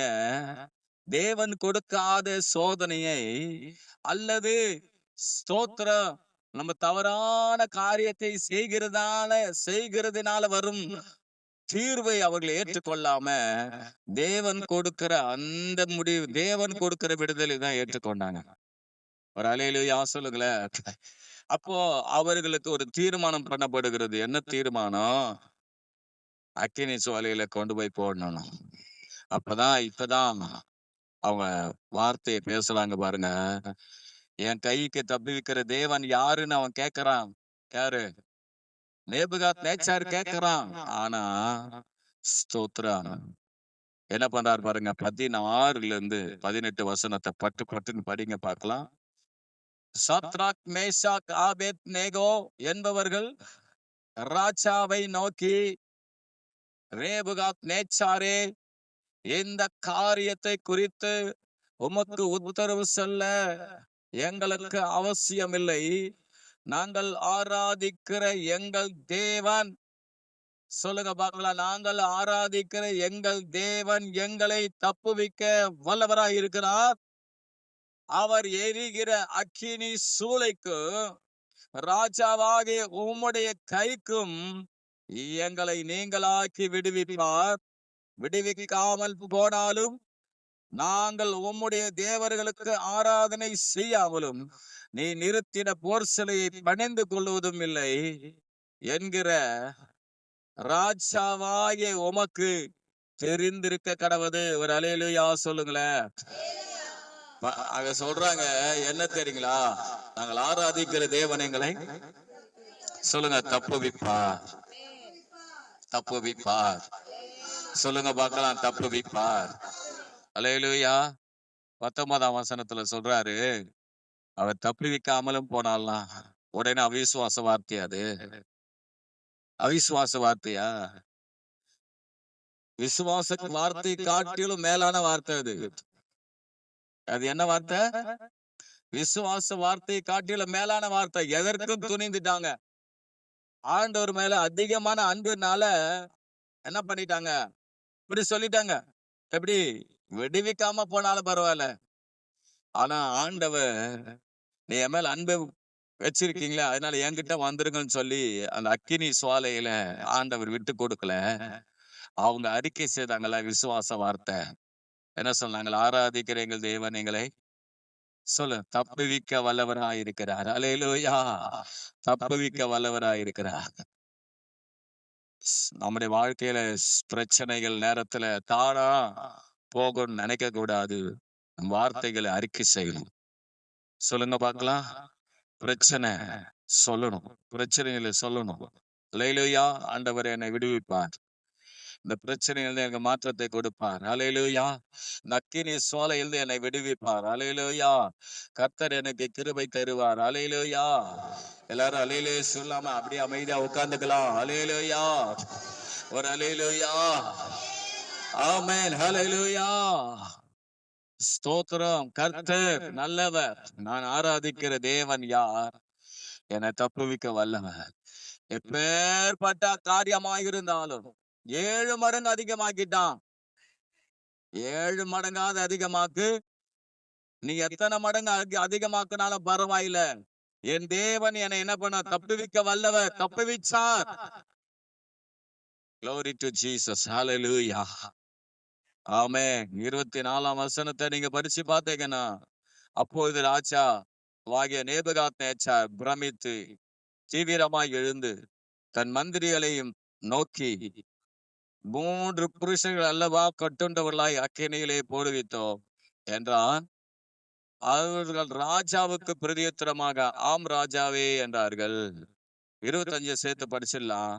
தேவன் கொடுக்காத சோதனையை, அல்லது ஸ்தோத்திரம் நம்ம தவறான காரியத்தை செய்கிறதுனால வரும் தீர்வை அவர்கள் ஏற்றுக்கொள்ளாம தேவன் கொடுக்கிற அந்த முடிவு, தேவன் கொடுக்கிற விடுதலை தான் ஏற்றுக்கொண்டாங்க. ஒரு அல்லேலூயா சொல்லுங்களேன். அப்போ அவர்களுக்கு ஒரு தீர்மானம் பண்ணப்படுகிறது. என்ன தீர்மானம்? அக்கினி சுவாலையில கொண்டு போய் போடணும். இப்பதான் அவங்க வார்த்தையை பேசுறாங்க பாருங்க. என் கைக்கு தப்புவிக்கிற தேவன் யாருன்னு அவன் கேட்கிறான். யாரு? நேபுகாத் நேச்சார் கேட்கிறான். ஆனா ஸ்தோத்திரம் என்ன பண்றாரு பாருங்க. 16 இருந்து 18 வசனத்தை பட்டுன்னு படிங்க பார்க்கலாம். சாத்ராக் மேஷாக் ஆபேத்நேகோ என்பவர்கள் ராஜாவை நோக்கி, நேபுகாத் நேச்சாரே, இந்த காரியத்தை குறித்து உமக்கு உத்தரவு சொல்ல எங்களுக்கு அவசியமில்லை. நாங்கள் ஆராதிக்கிற எங்கள் தேவன், சொல்லுங்க பார்க்கலாம், நாங்கள் ஆராதிக்கிற எங்கள் தேவன் எங்களை தப்புவிக்க வல்லவராய் இருக்கிறார். அவர் எரிகிற அக்கினி சூளைக்கு ராஜாவாகிய உம்முடைய கைக்கும் எங்களை நீங்களாக்கி விடுவிப்பார். விடுவிக்காமல் போனாலும் நாங்கள் உம்முடைய தேவர்களுக்கு ஆராதனை செய்யாமலும் நீ நிறுத்தின போர் சிலையை பணிந்து கொள்வதும் இல்லை என்கிற ராஜாவாகிய உமக்கு தெரிந்திருக்க கடவுது. ஒரு அல்லேலூயா சொல்லுங்களேன். அங்க சொல்றாங்க, என்ன தெரியுங்களா? நாங்கள் ஆராதிக்கிற தேவன் எங்களை சொல்லுங்க தப்புவிப்பார். சொல்லுங்க பார்க்கலாம், தப்புவிப்பார். அல்லேலூயா. 19ஆம் வசனத்துல சொல்றாரு, அவர் தப்புவிக்காமலும் போனாலாம். உடனே அவிசுவாச வார்த்தை. அது அவிசுவாச வார்த்தையா? விசுவாச வார்த்தை காட்டிலும் மேலான வார்த்தை அது. அது என்ன வார்த்தை? விசுவாச வார்த்தை காட்டிலும் மேலான வார்த்தை. எதற்கும் துணிந்துட்டாங்க. ஆண்டவர் மேல அதிகமான அன்புனால என்ன பண்ணிட்டாங்க? இப்படி சொல்லிட்டாங்க. எப்படி? விடுவிக்காம போனாலும் பரவாயில்ல, ஆனா ஆண்டவர், நீ என் மேல அன்பு வச்சிருக்கீங்களா, அதனால என்கிட்ட வந்துருங்கன்னு சொல்லி அந்த அக்கினி சுவாலையில ஆண்டவர் விட்டு கொடுக்கல. அவங்க அறிக்கை செய்தாங்களா விசுவாச வார்த்தை. என்ன சொன்னாங்களா? ஆராதிக்கிற எங்கள் தேவன் எங்களை சொல்லு தப்புவிக்க வல்லவராயிருக்கிறார். அல்லேலூயா. தப்புவிக்க வல்லவராயிருக்கிறார். நம்முடைய வாழ்க்கையில பிரச்சனைகள் நேரத்துல தானா போகும்னு நினைக்க கூடாது. நம் வார்த்தைகளை அறிக்கை செய்யணும். சொல்லுங்க பார்க்கலாம். பிரச்சனை சொல்லணும். பிரச்சனைகளை சொல்லணும். அல்லேலூயா. ஆண்டவர் என்னை விடுவிப்பார். இந்த பிரச்சனையிலிருந்து எனக்கு மாற்றத்தை கொடுப்பார். அல்லேலூயா. நக்கினி சோலையிலிருந்து என்னை விடுவிப்பார். அல்லேலூயா. கர்த்தர் எனக்கு கிருபை தருவார். அல்லேலூயா. எல்லாரும் அல்லேலூயா சொல்லாம அப்படியே அமைதியா உட்கார்ந்துக்கலாம். அல்லேலூயா. ஒரு அல்லேலூயா. ஆமென். அல்லேலூயா. ஸ்தோத்திரம். கர்த்தர் நல்லவர். நான் ஆராதிக்கிற தேவன் யார்? என்னை தப்புவிக்க வல்லவர். எப்பேற்பட்ட காரியமாயிருந்தாலும் 7 மடங்கு அதிகமாக்கிட்டான். 7 மடங்காவது அதிகமாக்கு. நீ எத்தனை மடங்கு அதிகமாக்குனாலும் பரவாயில்ல. என் தேவன் என்னை என்ன பண்ண தப்புவிக்க வல்லவர். தப்புவிச்சார். Glory to Jesus. Hallelujah. ஆமென். 24ஆம் வசனத்தை நீங்க படிச்சு பார்த்தீங்கன்னா, அப்பொழுது ராஜா வாகிய நேபுகாத்நேச்சார் பிரமித்து தீவிரமாய் எழுந்து தன் மந்திரிகளையும் நோக்கி, 3 புருஷர்கள் அல்லவா கட்டுண்டவர்களாய் அக்கினியிலே போடுவித்தோம் என்றான். அவர்கள் ராஜாவுக்கு பிரதியுத்தரமாக ஆம் ராஜாவே என்றார்கள். 25 சேர்த்து படிச்சிடலாம்.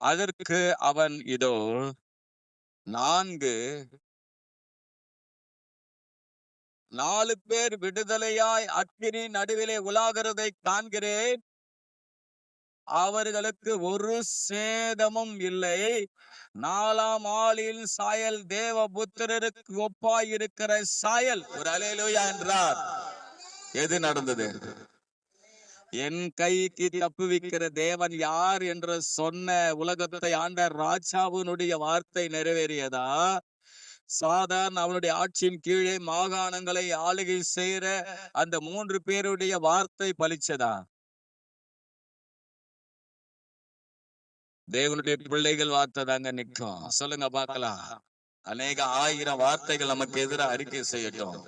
அதற்கு அவன், இதோ 4 பேர் விடுதலையாய் அக்கினி நடுவிலே உலாகிறதை காண்கிறேன். அவர்களுக்கு ஒரு சேதமும் இல்லை. 4ஆம் ஆளின் சாயல் தேவபுத்திரருக்கு ஒப்பாய் இருக்கிற சாயல். ஒரு அல்லேலூயா என்றார். எது நடந்தது? என் கைக்கு தப்புவிக்கிற தேவன் யார் என்று சொன்ன உலகத்தை ஆண்ட ராஜாவினுடைய வார்த்தை நிறைவேறியதா? சாதாரண அவனுடைய ஆட்சியின் கீழே மாகாணங்களை ஆளுகை செய்கிற அந்த 3 பேருடைய வார்த்தை பலிச்சதா? தேவனுடைய பிள்ளைகள் வார்த்தை தாங்க நிற்கும். சொல்லுங்க பார்க்கலாம். அநேக 1000 வார்த்தைகள் நமக்கு எதிராக அறிக்கை செய்யட்டும்.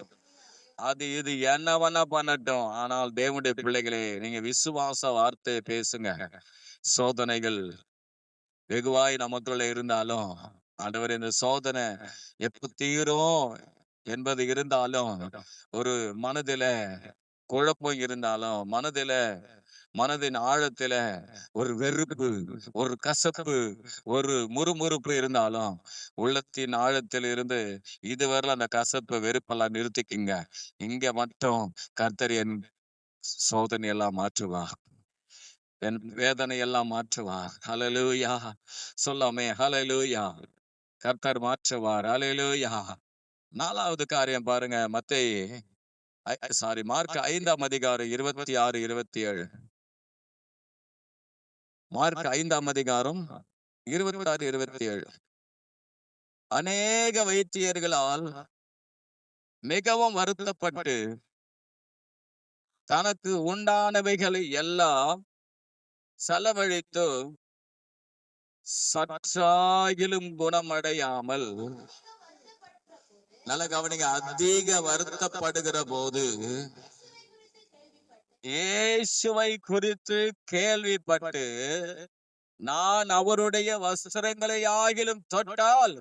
அது இது என்னவனா பண்ணட்டும். ஆனால் தேவனுடைய பிள்ளைகளே, நீங்க விசுவாச வார்த்தை பேசுங்க. சோதனைகள் வெகுவாய் நமக்குள்ள இருந்தாலும், ஆண்டவர் இந்த சோதனை எப்ப தீரும் என்பது இருந்தாலும், ஒரு மனதில குழப்பம் இருந்தாலும், மனதின் ஆழத்தில ஒரு வெறுப்பு, ஒரு கசப்பு, ஒரு முறுமுறுப்பு இருந்தாலும், உள்ளத்தின் ஆழத்தில் இருந்து இதுவரை அந்த கசப்பு வெறுப்பெல்லாம் நிறுத்திக்கிங்க. இங்க மட்டும் கர்த்தர் என் சோதனை எல்லாம் மாற்றுவார். என் வேதனை எல்லாம் மாற்றுவார். ஹல்லேலூயா. சொல்லாமே ஹல்லேலூயா. கர்த்தர் மாற்றுவார். ஹல்லேலூயா. 4வது காரியம் பாருங்க. மார்க் 5ஆம் அதிகாரம் 26, 27. மார்க் 5ஆம் அதிகாரம் 26, 27. அநேக வைத்தியர்களால் மிகவும் வருத்தப்பட்டு தனக்கு உண்டானவைகளை எல்லாம் செலவழித்து சற்றாகிலும் குணமடையாமல், நல்ல கவனிங்க, அதிக வருத்தப்படுகிற போது இயேசுவை குறித்து கேள்விப்பட்டு நான் அவருடைய வஸ்திரங்களை ஆகிலும் தொட்டால்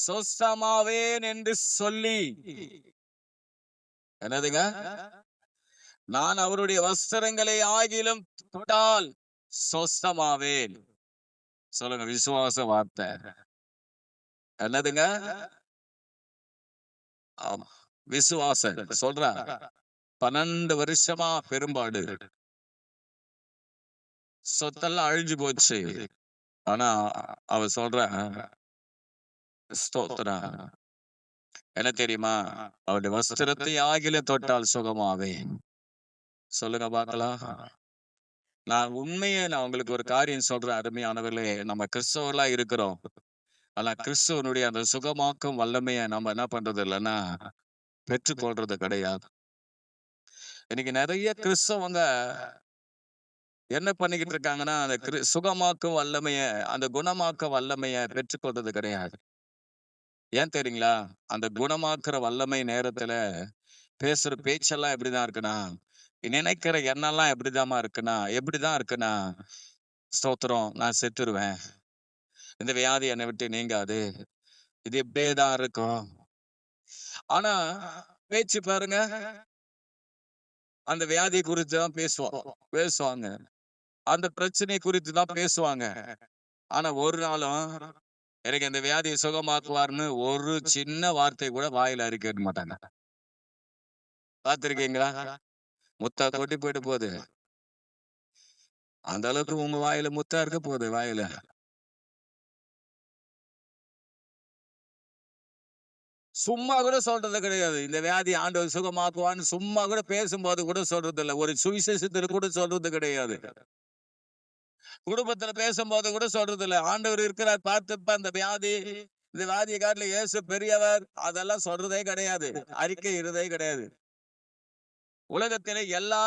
சொஸ்தமாவேன் என்று சொல்லி, என்னதுங்க? நான் அவருடைய வஸ்திரங்களை ஆகிலும் தொட்டால் சொஸ்தமாவேன். சொல்லுங்க, விசுவாச வார்த்தை. என்னதுங்க? ஆமா, விசுவாச சொல்ற. 12 வருஷமா பெரும்பாடு, சொத்தெல்லாம் அழிஞ்சு போச்சு. ஆனா அவ சொல்ற ஸ்தோத்திரம், என்ன தெரியுமா? அவருடைய வஸ்திரத்தை ஆகில தொட்டால் சுகமாவேன். சொல்லுங்க பார்க்கலாம். நான் உங்களுக்கு ஒரு காரியம் சொல்றேன் அருமையானவர்களே. நம்ம கிறிஸ்தவர்களா இருக்கிறோம். ஆனா கிறிஸ்துவனுடைய அந்த சுகமாக்கும் வல்லமையை நம்ம என்ன பண்றது இல்லைன்னா பெற்றுக்கொள்றது கிடையாது. இன்னைக்கு நிறைய கிறிஸ்தவங்க என்ன பண்ணிக்கிட்டு இருக்காங்கன்னா, அந்த சுகமாக்கும் வல்லமைய, அந்த குணமாக்க வல்லமைய பெற்றுக்கொள்றது கிடையாது. ஏன் தெரியுங்களா? அந்த குணமாக்குற வல்லமை நேரத்துல பேசுற பேச்செல்லாம் எப்படிதான் இருக்குன்னா, நினைக்கிற எண்ணெல்லாம் எப்படிதான் இருக்குன்னா, ஸ்தோத்திரம், நான் செத்துருவேன், இந்த வியாதி என்னை விட்டு நீங்காது, இது இப்படியே தான் இருக்கும். ஆனா பேச்சு பாருங்க, அந்த வியாதி குறித்து தான் பேசுவாங்க, அந்த பிரச்சனை குறித்து தான் பேசுவாங்க. ஆனா ஒரு நாளும் எனக்கு இந்த வியாதியை சுகமாக்குவார்னு ஒரு சின்ன வார்த்தை கூட வாயில அறிக்க மாட்டாங்க. பார்த்திருக்கீங்களா? முத்தா கொட்டி போயிட்டு போகுது. அந்த அளவுக்கு உங்க வாயில முத்தா இருக்க போகுது வாயில. சும்மா கூட சொல்றது கிடையாது. இந்த வியாதி ஆண்டவர் சுகமாக்குவான்னு சும்மா கூட பேசும்போது கூட சொல்றது இல்ல. ஒரு சுவிசேஷத்துல கூட சொல்றது கிடையாது. குடும்பத்துல பேசும்போது கூட சொல்றது இல்ல. ஆண்டவர் இருக்கிறார், பார்த்துப்ப அந்த வியாதி, இந்த வியாதியை காட்டில இயேசு பெரியவர், அதெல்லாம் சொல்றதே கிடையாது. அறிக்கை இருதே கிடையாது. உலகத்திலே எல்லா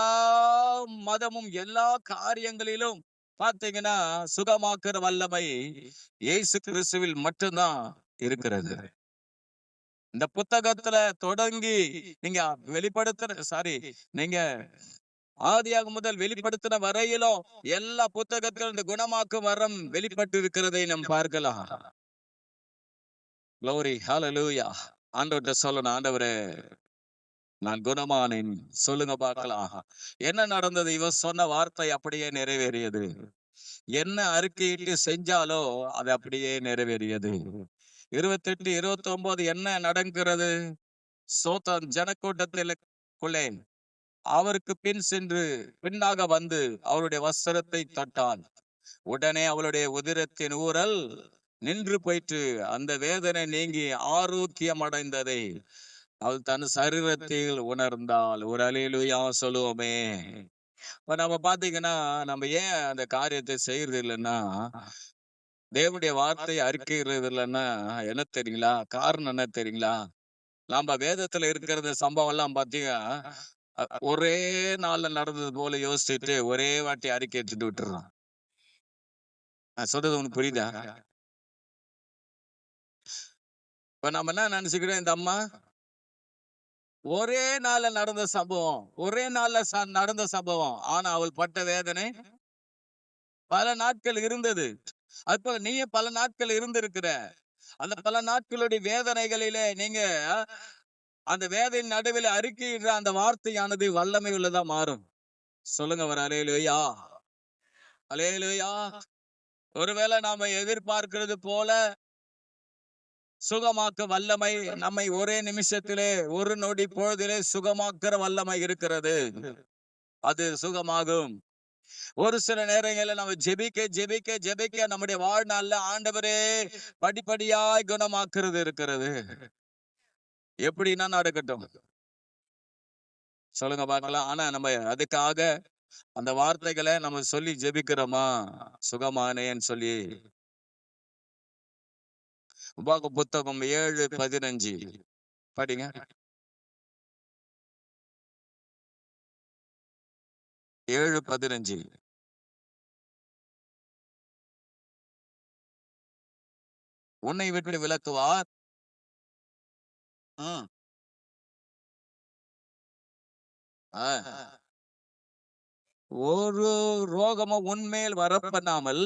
மதமும் எல்லா காரியங்களிலும் பாத்தீங்கன்னா சுகமாக்குற வல்லமை இயேசு கிறிஸ்துவில் மட்டும்தான் இருக்கிறது. இந்த புத்தகத்துல தொடங்கி நீங்க நீங்க ஆதியாகமம் முதல் வெளிப்படுத்தின வரையிலும் எல்லா புத்தகத்திலும் இந்த குணமாக்கும் வரம் வெளிப்பட்டு இருக்கிறதை நாம் பார்க்கலாம். Glory, hallelujah. ஆண்டவர்கிட்ட சொல்லணும், ஆண்டவரே நான் குணமானேன் சொல்லுங்க பார்க்கலாம். என்ன நடந்தது? இவன் சொன்ன வார்த்தை அப்படியே நிறைவேறியது. என்ன அறிக்கையிட்டு செஞ்சாலோ அது அப்படியே நிறைவேறியது. 28, 29 என்ன நடக்கிறது? சோத்தான் ஜனக்கூட்டத்திற்குள்ளே அவருக்கு பின் சென்று பின்னாக வந்து அவருடைய வஸ்திரத்தை தொட்டான். உடனே அவளுடைய உதிரத்தின் ஊரல் நின்று போயிற்று. அந்த வேதனை நீங்கி ஆரோக்கியம் அடைந்ததை அவள் தன் சரீரத்தில் உணர்ந்தாள். ஒரு அல்லேலூயா சொல்லுவோமே. இப்ப நம்ம பாத்தீங்கன்னா நம்ம ஏன் அந்த காரியத்தை செய்யறது இல்லைன்னா, தேவனுடைய வார்த்தை அறிக்கைறது இல்லைன்னா என்ன தெரியுங்களா? காரணம் என்ன தெரியுங்களா? நாம வேதத்துல இருக்கிற சம்பவம் எல்லாம் பாத்தீங்கன்னா ஒரே நாள்ல நடந்தது போல யோசிச்சுட்டு ஒரே வாட்டி அறிக்கை எடுத்துட்டு விட்டுறோம். நான் சொல்றது உனக்கு புரியுதா? இப்ப நம்ம என்ன நினைச்சுக்கிறோம், இந்த அம்மா ஒரே நாள்ல நடந்த சம்பவம், ஒரே நாள்ல நடந்த சம்பவம். ஆனா அவள் பட்ட வேதனை பல நாட்கள் இருந்தது. அப்ப நீயும் பல நாட்கள் இருந்திருக்கிற. அந்த பல நாட்களுடைய வேதனைகளிலே நீங்க அந்த வேதனை நடுவில் அறிக்கையிடுற அந்த வார்த்தையானது வல்லமை உள்ளதா மாறும். சொல்லுங்க ஒரு அல்லேலூயா, அல்லேலூயா. ஒருவேளை நாம எதிர்பார்க்கிறது போல சுகமாக்க வல்லமை நம்மை ஒரே நிமிஷத்திலே ஒரு நொடி பொழுதிலே சுகமாக்குற வல்லமை இருக்கிறது. அது சுகமாகும். ஒரு சில நேரங்களில் நம்ம ஜெபிக்க ஜெபிக்க ஜெபிக்க நம்முடைய வாழ்நாள்ல ஆண்டவரே படிப்படியாய் குணமாக்குறது இருக்கிறது. எப்படின்னா நடக்கட்டும், சொல்லுங்க பார்க்கலாம். ஆனா நம்ம அதுக்காக அந்த வார்த்தைகளை நம்ம சொல்லி ஜெபிக்கிறோமா? சுகமானேன்னு சொல்லி. உபாக புத்தகம் 7:15 படிங்க. 7:15. உன்னை விட்டு விலக்குவார். ஒரு ரோகமும் உன்மேல் வரப்பண்ணாமல்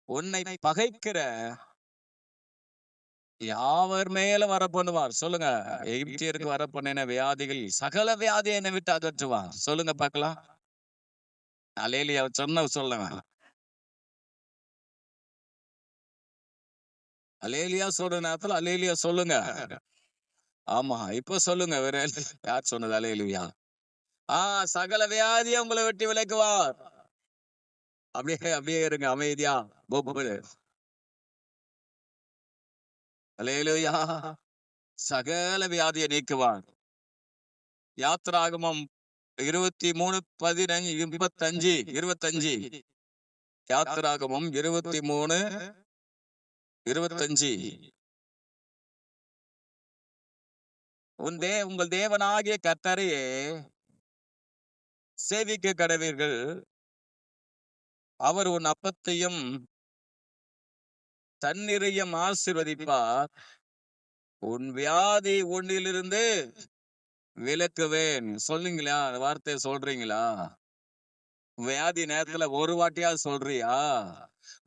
உன்னை பகைக்கிற யாவர் மேல வரப்பண்ணுவார். சொல்லுங்க. எகிப்தியருக்கு வரப்பண்ணின வியாதிகள் சகல வியாதியை என்னை விட்டு அகற்றுவார். சொல்லுங்க பார்க்கலாம். அல்லேலூயா சொல்லுங்க. அல்லேலூயா சொல்ற நேரத்துல அல்லேலூயா சொல்லுங்க. ஆமா, இப்ப சொல்லுங்க. வேற யார் சொன்னது அல்லேலூயா? சகல வியாதியை உங்களை விட்டு விலக்குவார். அப்படியே அப்படியே இருங்க அமைதியா. அல்லேலூயா. சகல வியாதியை நீக்குவார். யாத்திராகமம் 23:25 யாத்திராகமம் 23:25 உங்கள் தேவனாகிய கர்த்தரையே சேவிக்க கடவீர்கள். அவர் உன் அப்பத்தையும் தண்ணீரையும் ஆசீர்வதிப்பார். உன் வியாதி ஒன்றிலிருந்து விலக்குவேன். சொல்லுங்களா? அந்த வார்த்தையை சொல்றீங்களா? வியாதி நேரத்துல ஒரு வாட்டியாவது சொல்றியா?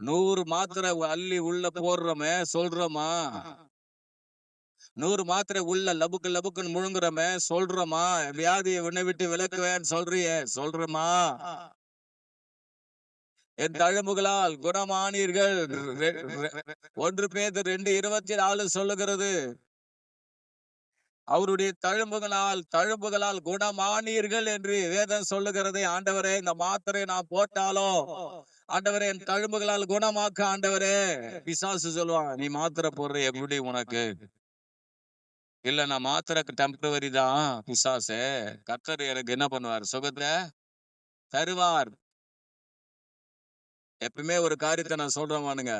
100 மாத்திரை அள்ளி உள்ள போடுறோமே, சொல்றோமா? 100 மாத்திரை உள்ள லபுக்கு லபுக்குன்னு முழுங்குறோமே, சொல்றோமா? வியாதியை உன்னை விட்டு விலக்குவேன்னு சொல்றியே, சொல்றோமா? என் தழும்புகளால் குணமானீர்கள். 1 பேதுரு 2:24 சொல்லுகிறது. அவருடைய தழும்புகளால் குணமானீர்கள் என்று வேதம் சொல்லுகிறதை. ஆண்டவரே, இந்த மாத்திரை நான் போட்டாலோ, ஆண்டவரே என் தழும்புகளால் குணமாக்க ஆண்டவரே. பிசாசு சொல்லுவான், நீ மாத்திரை போடுற எப்படி உனக்கு? இல்ல, நான் மாத்திரைக்கு டெம்பரவரி தான் பிசாசு. கர்த்தர் எனக்கு என்ன பண்ணுவார்? சுகத்தை தருவார். எப்பவுமே ஒரு காரியத்தை நான் சொல்றேன்,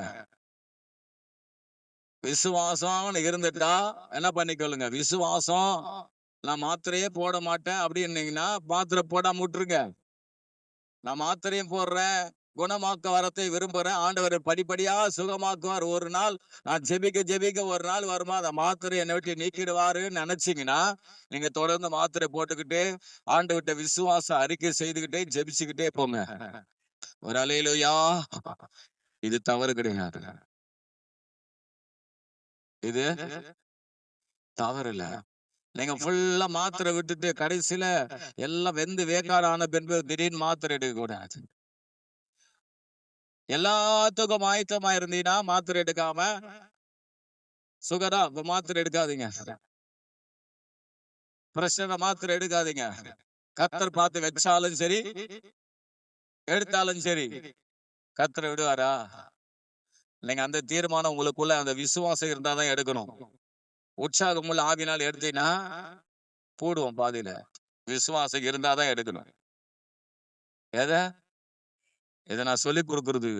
விசுவாசம் இருந்துட்டா என்ன பண்ணிக்கொள்ளுங்க. விசுவாசம், நான் மாத்திரையே போட மாட்டேன் அப்படின்னீங்கன்னா மாத்திரை போடாம விட்டுருங்க. நான் மாத்திரையும் போடுறேன், குணமாக்க வரத்தை விரும்புறேன், ஆண்டவர் படிப்படியா சுகமாக்குவார். ஒரு நாள் நான் ஜெபிக்க ஒரு நாள் வருமா அந்த மாத்திரை என்னை விட்டு நீக்கிடுவாருன்னு நினைச்சீங்கன்னா, நீங்க தொடர்ந்து மாத்திரை போட்டுக்கிட்டு ஆண்டவர்கிட்ட விசுவாச அறிக்கை செய்துகிட்டே ஜெபிச்சுக்கிட்டே போங்க. ஒரு அல்லேலூயா. இது தவறு கிடையாது. இது தவறு இல்ல. நீங்க ஃபுல்லா மாத்திரை விட்டுட்டு கடைசியில எல்லாம் வெந்து வேக்காடு ஆன பின்பு திடீர்னு மாத்திரை எடுக்க கூடாது. எல்லாத்துக்கும் ஆயத்தமா இருந்தீங்கன்னா மாத்திரை எடுக்காம சுகரா மாத்திரை எடுக்காதீங்க. பிரஷரை மாத்திரை எடுக்காதீங்க. கர்த்தர் பார்த்து வச்சாலும் சரி, எடுத்தாலும் சரி, கர்த்தரை விடுவாரா? நீங்க அந்த தீர்மானம் உங்களுக்குள்ள அந்த விசுவாசம் இருந்தாதான் எடுக்கணும். உற்சாகமுள்ள ஆவினால் எடுத்தீங்கன்னா போடுவோம் பாதியில. விசுவாசம் இருந்தாதான் எடுக்கணும். எதை நான் சொல்லி கொடுக்கறது.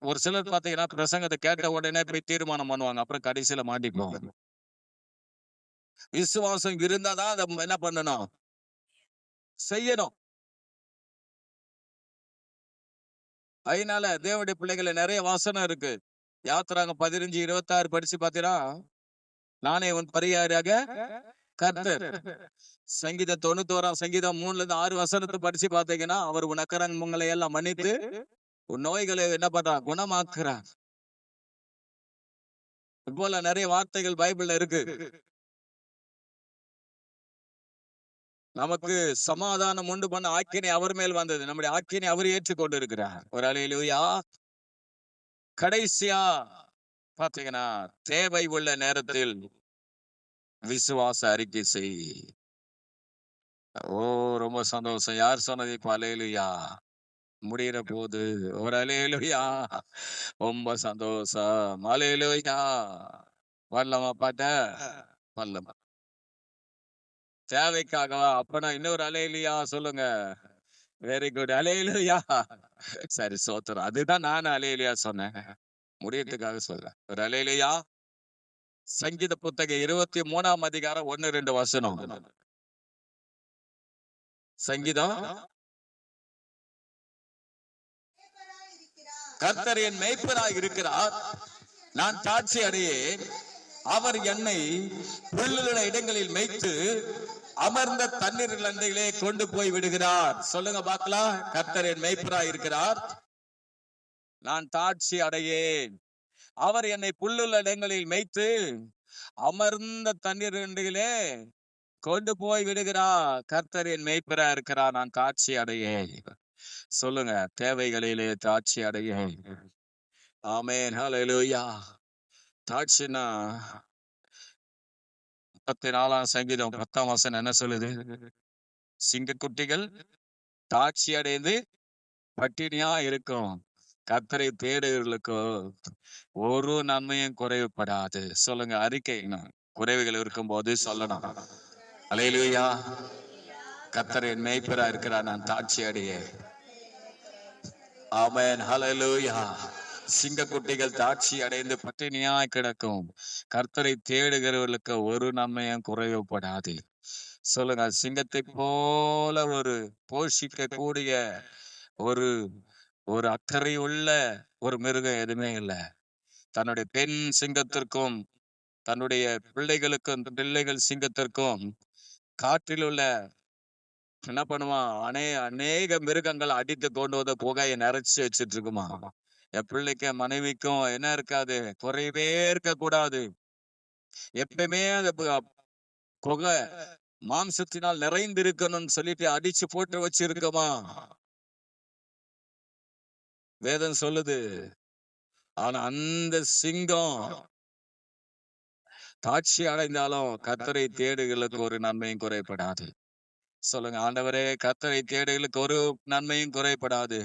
ஒரு சிலர் பாத்தீங்கன்னா பிரசங்கத்தை கேட்ட உடனே போய் தீர்மானம் பண்ணுவாங்க, அப்புறம் கடைசியில மாட்டிப்போம். விசுவாசம் இருந்தாதான் அதை என்ன பண்ணணும், செய்யணும். அதனால தேவனுடைய பிள்ளைகளை நிறைய வாசனம் இருக்கு. யாத்திராங்க 15:26 படிச்சு பாத்தீங்கன்னா, நானே உன் பரிகாரியாக கர்த்தர். சங்கீதம் 91 சங்கீதம் 3-6 வசனத்தை படிச்சு பாத்தீங்கன்னா, அவர் உன் அக்கிரமங்களை எல்லாம் மன்னித்து உன் நோய்களை என்ன பண்றான், குணமாக்குறான். போல நிறைய வார்த்தைகள் பைபிள்ல இருக்கு. நமக்கு சமாதானம் உண்டு பண்ண ஆக்கினை அவர் மேல் வந்தது. நம்முடைய ஆக்கினை அவர் ஏற்றுக்கொண்டு இருக்கிறார். ஒரு அல்லேலூயா. கடைசியா பாத்தீங்கன்னா, தேவை உள்ள நேரத்தில் விசுவாச அறிக்கை செய். ஓ, ரொம்ப சந்தோஷம். யார் சொன்னது இப்ப அல்லேலூயா? முடிகிற போது ஒரு அல்லேலூயா. ரொம்ப சந்தோஷம். அல்லேலூயா. வரலாமா பாட்ட? வரலாமா? தேவைக்காகவா? அப்பனா இன்னொரு அல்லேலூயா சொல்லுங்க. Very good. அல்லேலூயா. சரி, சோத்திரம். அதுதான் நான் அல்லேலூயா சொன்னேன், முடியறதுக்காக சொல்றேன். ஒரு அல்லேலூயா. சங்கீத புத்தகம் 23ஆம் அதிகாரம் 1-2 வசனம். சங்கீதம். கர்த்தர் என் மேய்ப்பராய் இருக்கிறார், நான் தாட்சி அடையேன். அவர் என்னை புல்லுள்ள இடங்களில் மேய்த்து அமர்ந்த தண்ணீர் நந்தையிலே கொண்டு போய் விடுகிறார். சொல்லுங்க பார்க்கலாம். கர்த்தர் என் மேய்ப்பராய் இருக்கிறார், நான் தாட்சி அடையேன். அவர் என்னை புல்லுள்ள இடங்களில் மேய்த்து அமர்ந்த தண்ணீர் நந்தையிலே கொண்டு போய் விடுகிறார். கர்த்தர் என் மேய்ப்பரா இருக்கிறார், நான் தாட்சி அடையேன். சொல்லுங்க, தேவைகளிலே தாட்சி அடையேன். ஆமென். ஹல்லேலூயா. தாட்சினா 34ஆம் சங்கீதம் 10ஆம் வசனம் என்ன சொல்லுது? சிங்கக்குட்டிகள் தாட்சி அடைந்து பட்டினியா இருக்கும், கர்த்தரை தேடுகிறவர்களுக்கு ஒரு நன்மையும் குறைவுபடாது. சொல்லுங்க, அறிக்கை. குறைவுகள் இருக்கும் போது சொல்லணும். அல்லேலூயா. கர்த்தர் என் மேய்ப்பரா இருக்கிறார், நான் தாட்சி அடையேன். ஆமென். ஹல்லேலூயா. சிங்கக்குட்டிகள் தாட்சி அடைந்து பட்டினியாய் கிடக்கும், கர்த்தரை தேடுகிறவர்களுக்கு ஒரு நன்மையும் குறைவுபடாது. சொல்லுங்க, சிங்கத்தை போல ஒரு போஷிக்க கூடிய ஒரு ஒரு அக்கறை உள்ள ஒரு மிருகம் எதுவுமே இல்லை. தன்னுடைய பெண் சிங்கத்திற்கும் தன்னுடைய பிள்ளைகள் சிங்கத்திற்கும் காற்றில் உள்ள என்ன பண்ணுவான்? அநேக மிருகங்கள் அடித்து கொண்டு வந்து புகையை நிறைச்சு வச்சிட்டு இருக்குமா. என் பிள்ளைக்கும் மனைவிக்கும் என்ன இருக்காது, குறைவே இருக்கக்கூடாது. எப்பயுமே அந்த புகை மாம்சத்தினால் நிறைந்து இருக்கணும்னு சொல்லிட்டு அடிச்சு போட்டு வச்சிருக்கமா வேதம் சொல்லுது. ஆனா அந்த சிங்கம் தாட்சி அடைந்தாலும் கர்த்தரை தேடுகளுக்கு ஒரு நன்மையும் குறைபடாது. சொல்லுங்க ஆண்டவரே, கர்த்தரை தேடுகளுக்கு ஒரு நன்மையும் குறைபடாது.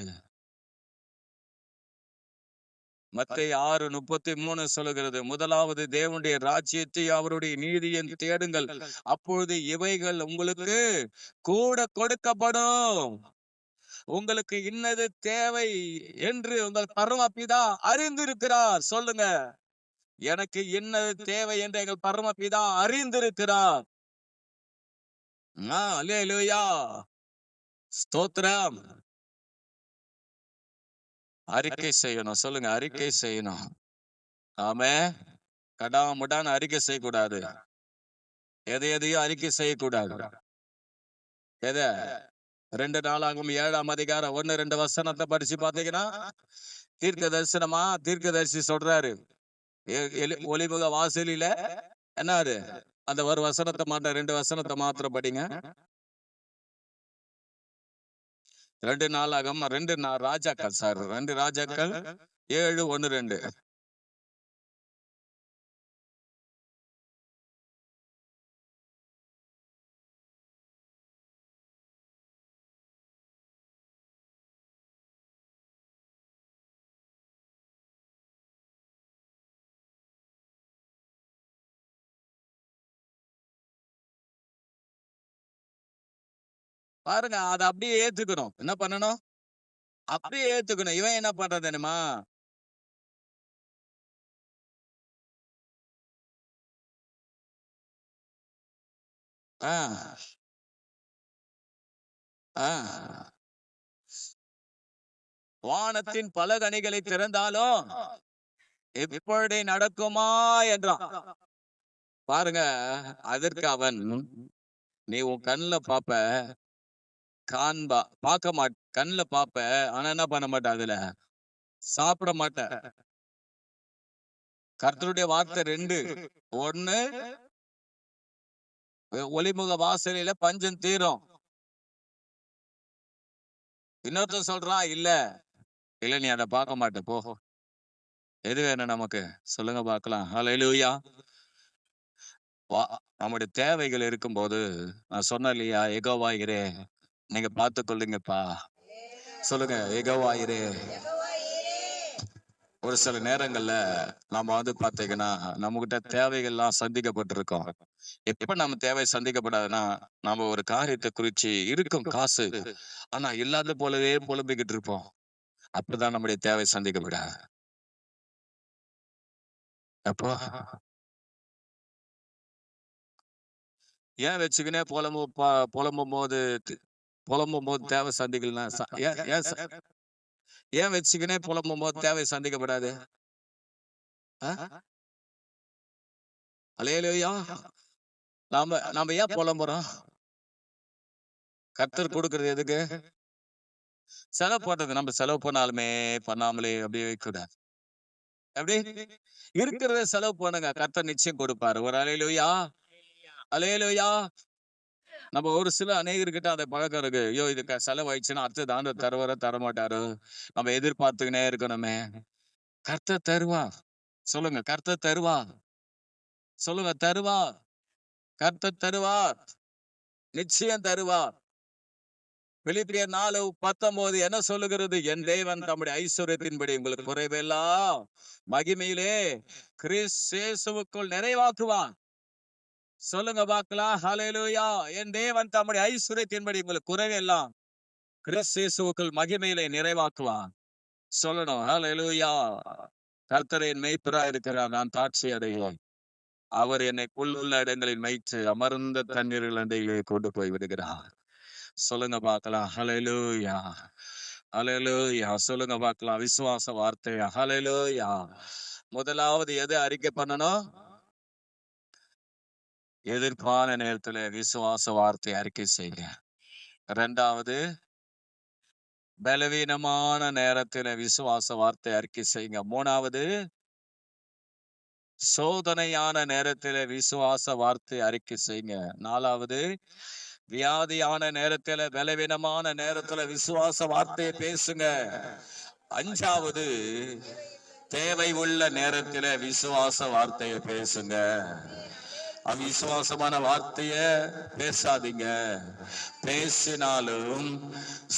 மத்தேயு 6:33 சொல்லுகிறது, முதலாவது தேவனுடைய ராஜ்யத்தை அவருடைய நீதியை தேடுங்கள், அப்பொழுது இவைகள் உங்களுக்கு கூட கொடுக்கப்படும். உங்களுக்கு இன்னது தேவை என்று உங்கள் பரமபிதா அறிந்திருக்கிறார். சொல்லுங்க, எனக்கு இன்னது தேவை என்று எங்கள் பரமபிதா அறிந்திருக்கிறார். அல்லேலூயா, ஸ்தோத்திரம். அறிக்கை செய்யணும். சொல்லுங்க, அறிக்கை செய்யணும். ஆமே, கடாமுடான்னு அறிக்கை செய்யக்கூடாது. எதையும் அறிக்கை செய்யக்கூடாது. எதை? 2 நாளாகும் 7ஆம் அதிகாரம் 1-2 வசனத்தை படிச்சு பாத்தீங்கன்னா, தீர்க்க தரிசனமா தீர்க்கதரிசி சொல்றாரு, ஒளிமுக வாசலில என்னாரு அந்த ஒரு வசனத்தை மாட்ட 2 வசனத்தை மாத்திரம் படிங்க. 2 நாளாகும் 2 ராஜாக்கள் 2 ராஜாக்கள் 7:1-2. பாருங்க, அதை அப்படியே ஏத்துக்கணும். என்ன பண்ணணும்? அப்படியே ஏத்துக்கணும். இவன் என்ன பண்றது தெரியுமா? வானத்தின் பல கனிகளை திறந்தாலும் இப்பொழுதே நடக்குமா என்றான். பாருங்க, அதற்கு அவன், நீ உன் கண்ணுல பாப்ப, பார்க்க மாட்ட, கண்ணுல பாப்ப, ஆனா என்ன பண்ண மாட்ட, அதுல சாப்பிட மாட்ட. கர்த்தருடைய வார்த்தை 2. 1, ஒளிமுக வாசலில பஞ்சம் தீரும். இன்னொருத்தன் சொல்றான், இல்ல நீ அதை பார்க்க மாட்ட, போ. எது வேணும் நமக்கு? சொல்லுங்க பார்க்கலாம். ஹல்லேலூயா. நம்முடைய தேவைகள் இருக்கும்போது, நான் சொன்னேன் இல்லையா, யெகோவாயிரே நீங்க பார்த்து கொள்ளுங்கப்பா. சொல்லுங்க, யெகோவாயிரே. ஒரு சில நேரங்கள்ல நாம பாத்தீங்கன்னா, நம்ம கிட்ட தேவைகள்லாம் சந்திக்கப்பட்டிருக்கோம். எப்ப நம்ம தேவை சந்திக்கப்படாதுன்னா, நாம ஒரு காரியத்தை குறிச்சு இருக்கும் காசு, ஆனா இல்லாத போலவே புலம்பிக்கிட்டு இருப்போம். அப்பதான் நம்முடைய தேவை சந்திக்கப்பட. அப்போ ஏன் வச்சுக்கினே புலம்பும் போது தேவை சந்திக்கலாம்? ஏன் வச்சுக்கினே புலம்பும் போது தேவை சந்திக்கப்படாது? அல்லேலூயா. நாம ஏன் புலம்புறோம்? கர்த்தர் கொடுக்கிறது எதுக்கு? செலவு பண்றது. நம்ம செலவு பண்ணாமலே அப்படியே வைக்கூடாது. எப்படி இருக்கிறத செலவு பண்ணுங்க, கர்த்தர் நிச்சயம் கொடுப்பாரு. ஒரு அல்லேலூயா, அல்லேலூயா. நம்ம ஒரு சில அநேகர்கிட்ட அதை பழக்கம் இருக்கு. ஐயோ, இது செலவாயிடுச்சுன்னா அடுத்தது ஆண்டவர் தருவாரோ தரமாட்டாரு, நம்ம எதிர்பார்த்துக்கினே இருக்கணுமே. கர்த்தர் தருவா. சொல்லுங்க, கர்த்தர் தருவா. சொல்லுங்க, தருவா. கர்த்தர் தருவார், நிச்சயம் தருவார். பிலிப்பியர் 4:19 என்ன சொல்லுகிறது? என் தேவன் தம்முடைய ஐஸ்வர்யத்தின்படி உங்களுக்கு குறைவெல்லாம் மகிமையிலே கிறிஸ்து இயேசுவுக்குள் நிறைவாக்குவார். சொல்லுங்க பார்க்கலாம். ஹல்லேலூயா. என் தேவன் தம்முடைய ஐஸ்வர்யத்தின்படி உங்களுக்கு குறைவெல்லாம் கிறிஸ்து இயேசுவுக்குள் மகிமையிலே நிறைவாக்குவார். சொல்லணும், ஹல்லேலூயா. கர்த்தர் என் மேய்ப்பராய் இருக்கிறார், நான் தாட்சி அடைவேன். அவர் என்னை புல்லுள்ள இடங்களில் மேய்த்து அமர்ந்த தண்ணீர்கள் அண்டையிலே கொண்டு போய் விடுகிறார். சொல்லுங்க பார்க்கலாம். ஹல்லேலூயா, ஹல்லேலூயா. சொல்லுங்க பார்க்கலாம், விசுவாச வார்த்தையா. ஹல்லேலூயா. முதலாவது எது அறிக்கை பண்ணணும்? எதிர்ப்பான நேரத்துல விசுவாச வார்த்தை அறிக்கை செய்ய. இரண்டாவது, பலவீனமான நேரத்துல விசுவாச வார்த்தை அறிக்கை செய்யுங்க. மூணாவது, சோதனையான நேரத்துல விசுவாச வார்த்தை அறிக்கை செய்யுங்க. நாலாவது, வியாதியான நேரத்துல, பலவீனமான நேரத்துல விசுவாச வார்த்தையை பேசுங்க. அஞ்சாவது, தேவை உள்ள நேரத்துல விசுவாச வார்த்தையை பேசுங்க. அவிசுவாசமான வார்த்தைய பேசாதீங்க. பேசினாலும்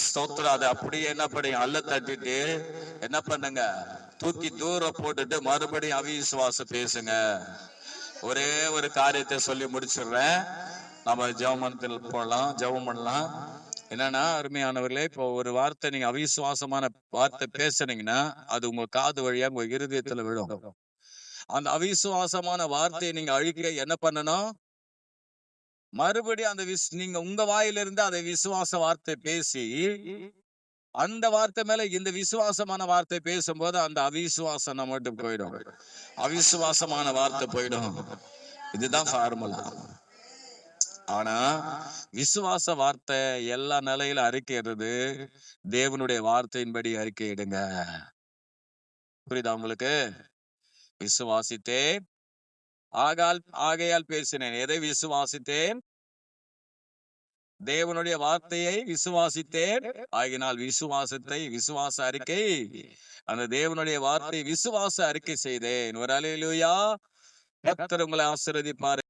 ஸ்தோத்திரம், அது அப்படியே என்ன பண்ணி அல்ல தட்டிட்டு என்ன பண்ணுங்க, தூக்கி தூர போட்டுட்டு மறுபடியும் அவிசுவாசம் பேசுங்க. ஒரே ஒரு காரியத்தை சொல்லி முடிச்சிடுறேன், நம்ம ஜெபமத்தில் போடலாம், ஜெபம் பண்ணலாம். என்னன்னா, அருமையானவர்களே, இப்போ ஒரு வார்த்தை நீங்க அவிசுவாசமான வார்த்தை பேசுனீங்கன்னா அது உங்க காது வழியா உங்க இருதயத்துல விழும். அந்த அவிசுவாசமான வார்த்தையை நீங்க அழிக்க என்ன பண்ணணும்? மறுபடியும் அந்த நீங்க உங்க வாயிலிருந்து அதை விசுவாச வார்த்தை பேசி அந்த வார்த்தை மேல இந்த விசுவாசமான வார்த்தை பேசும்போது அந்த அவிசுவாசம் நம்மகிட்ட போயிடும். அவிசுவாசமான வார்த்தை போயிடும். இதுதான் ஃபார்முலா. ஆனா விசுவாச வார்த்தை எல்லா நிலையில அறிக்கையிடுறது தேவனுடைய வார்த்தையின்படி அறிக்கையிடுங்க. புரியுதா உங்களுக்கு? விசுவாசித்தேன் ஆகையால் பேசினேன். எதை விசுவாசித்தேன்? தேவனுடைய வார்த்தையை விசுவாசித்தேன் ஆகினால் விசுவாச அறிக்கை, அந்த தேவனுடைய வார்த்தை விசுவாச அறிக்கை செய்தேன். ஒரு அல்லேலூயா. கர்த்தர் உங்களை ஆசீர்வதிப்பார்.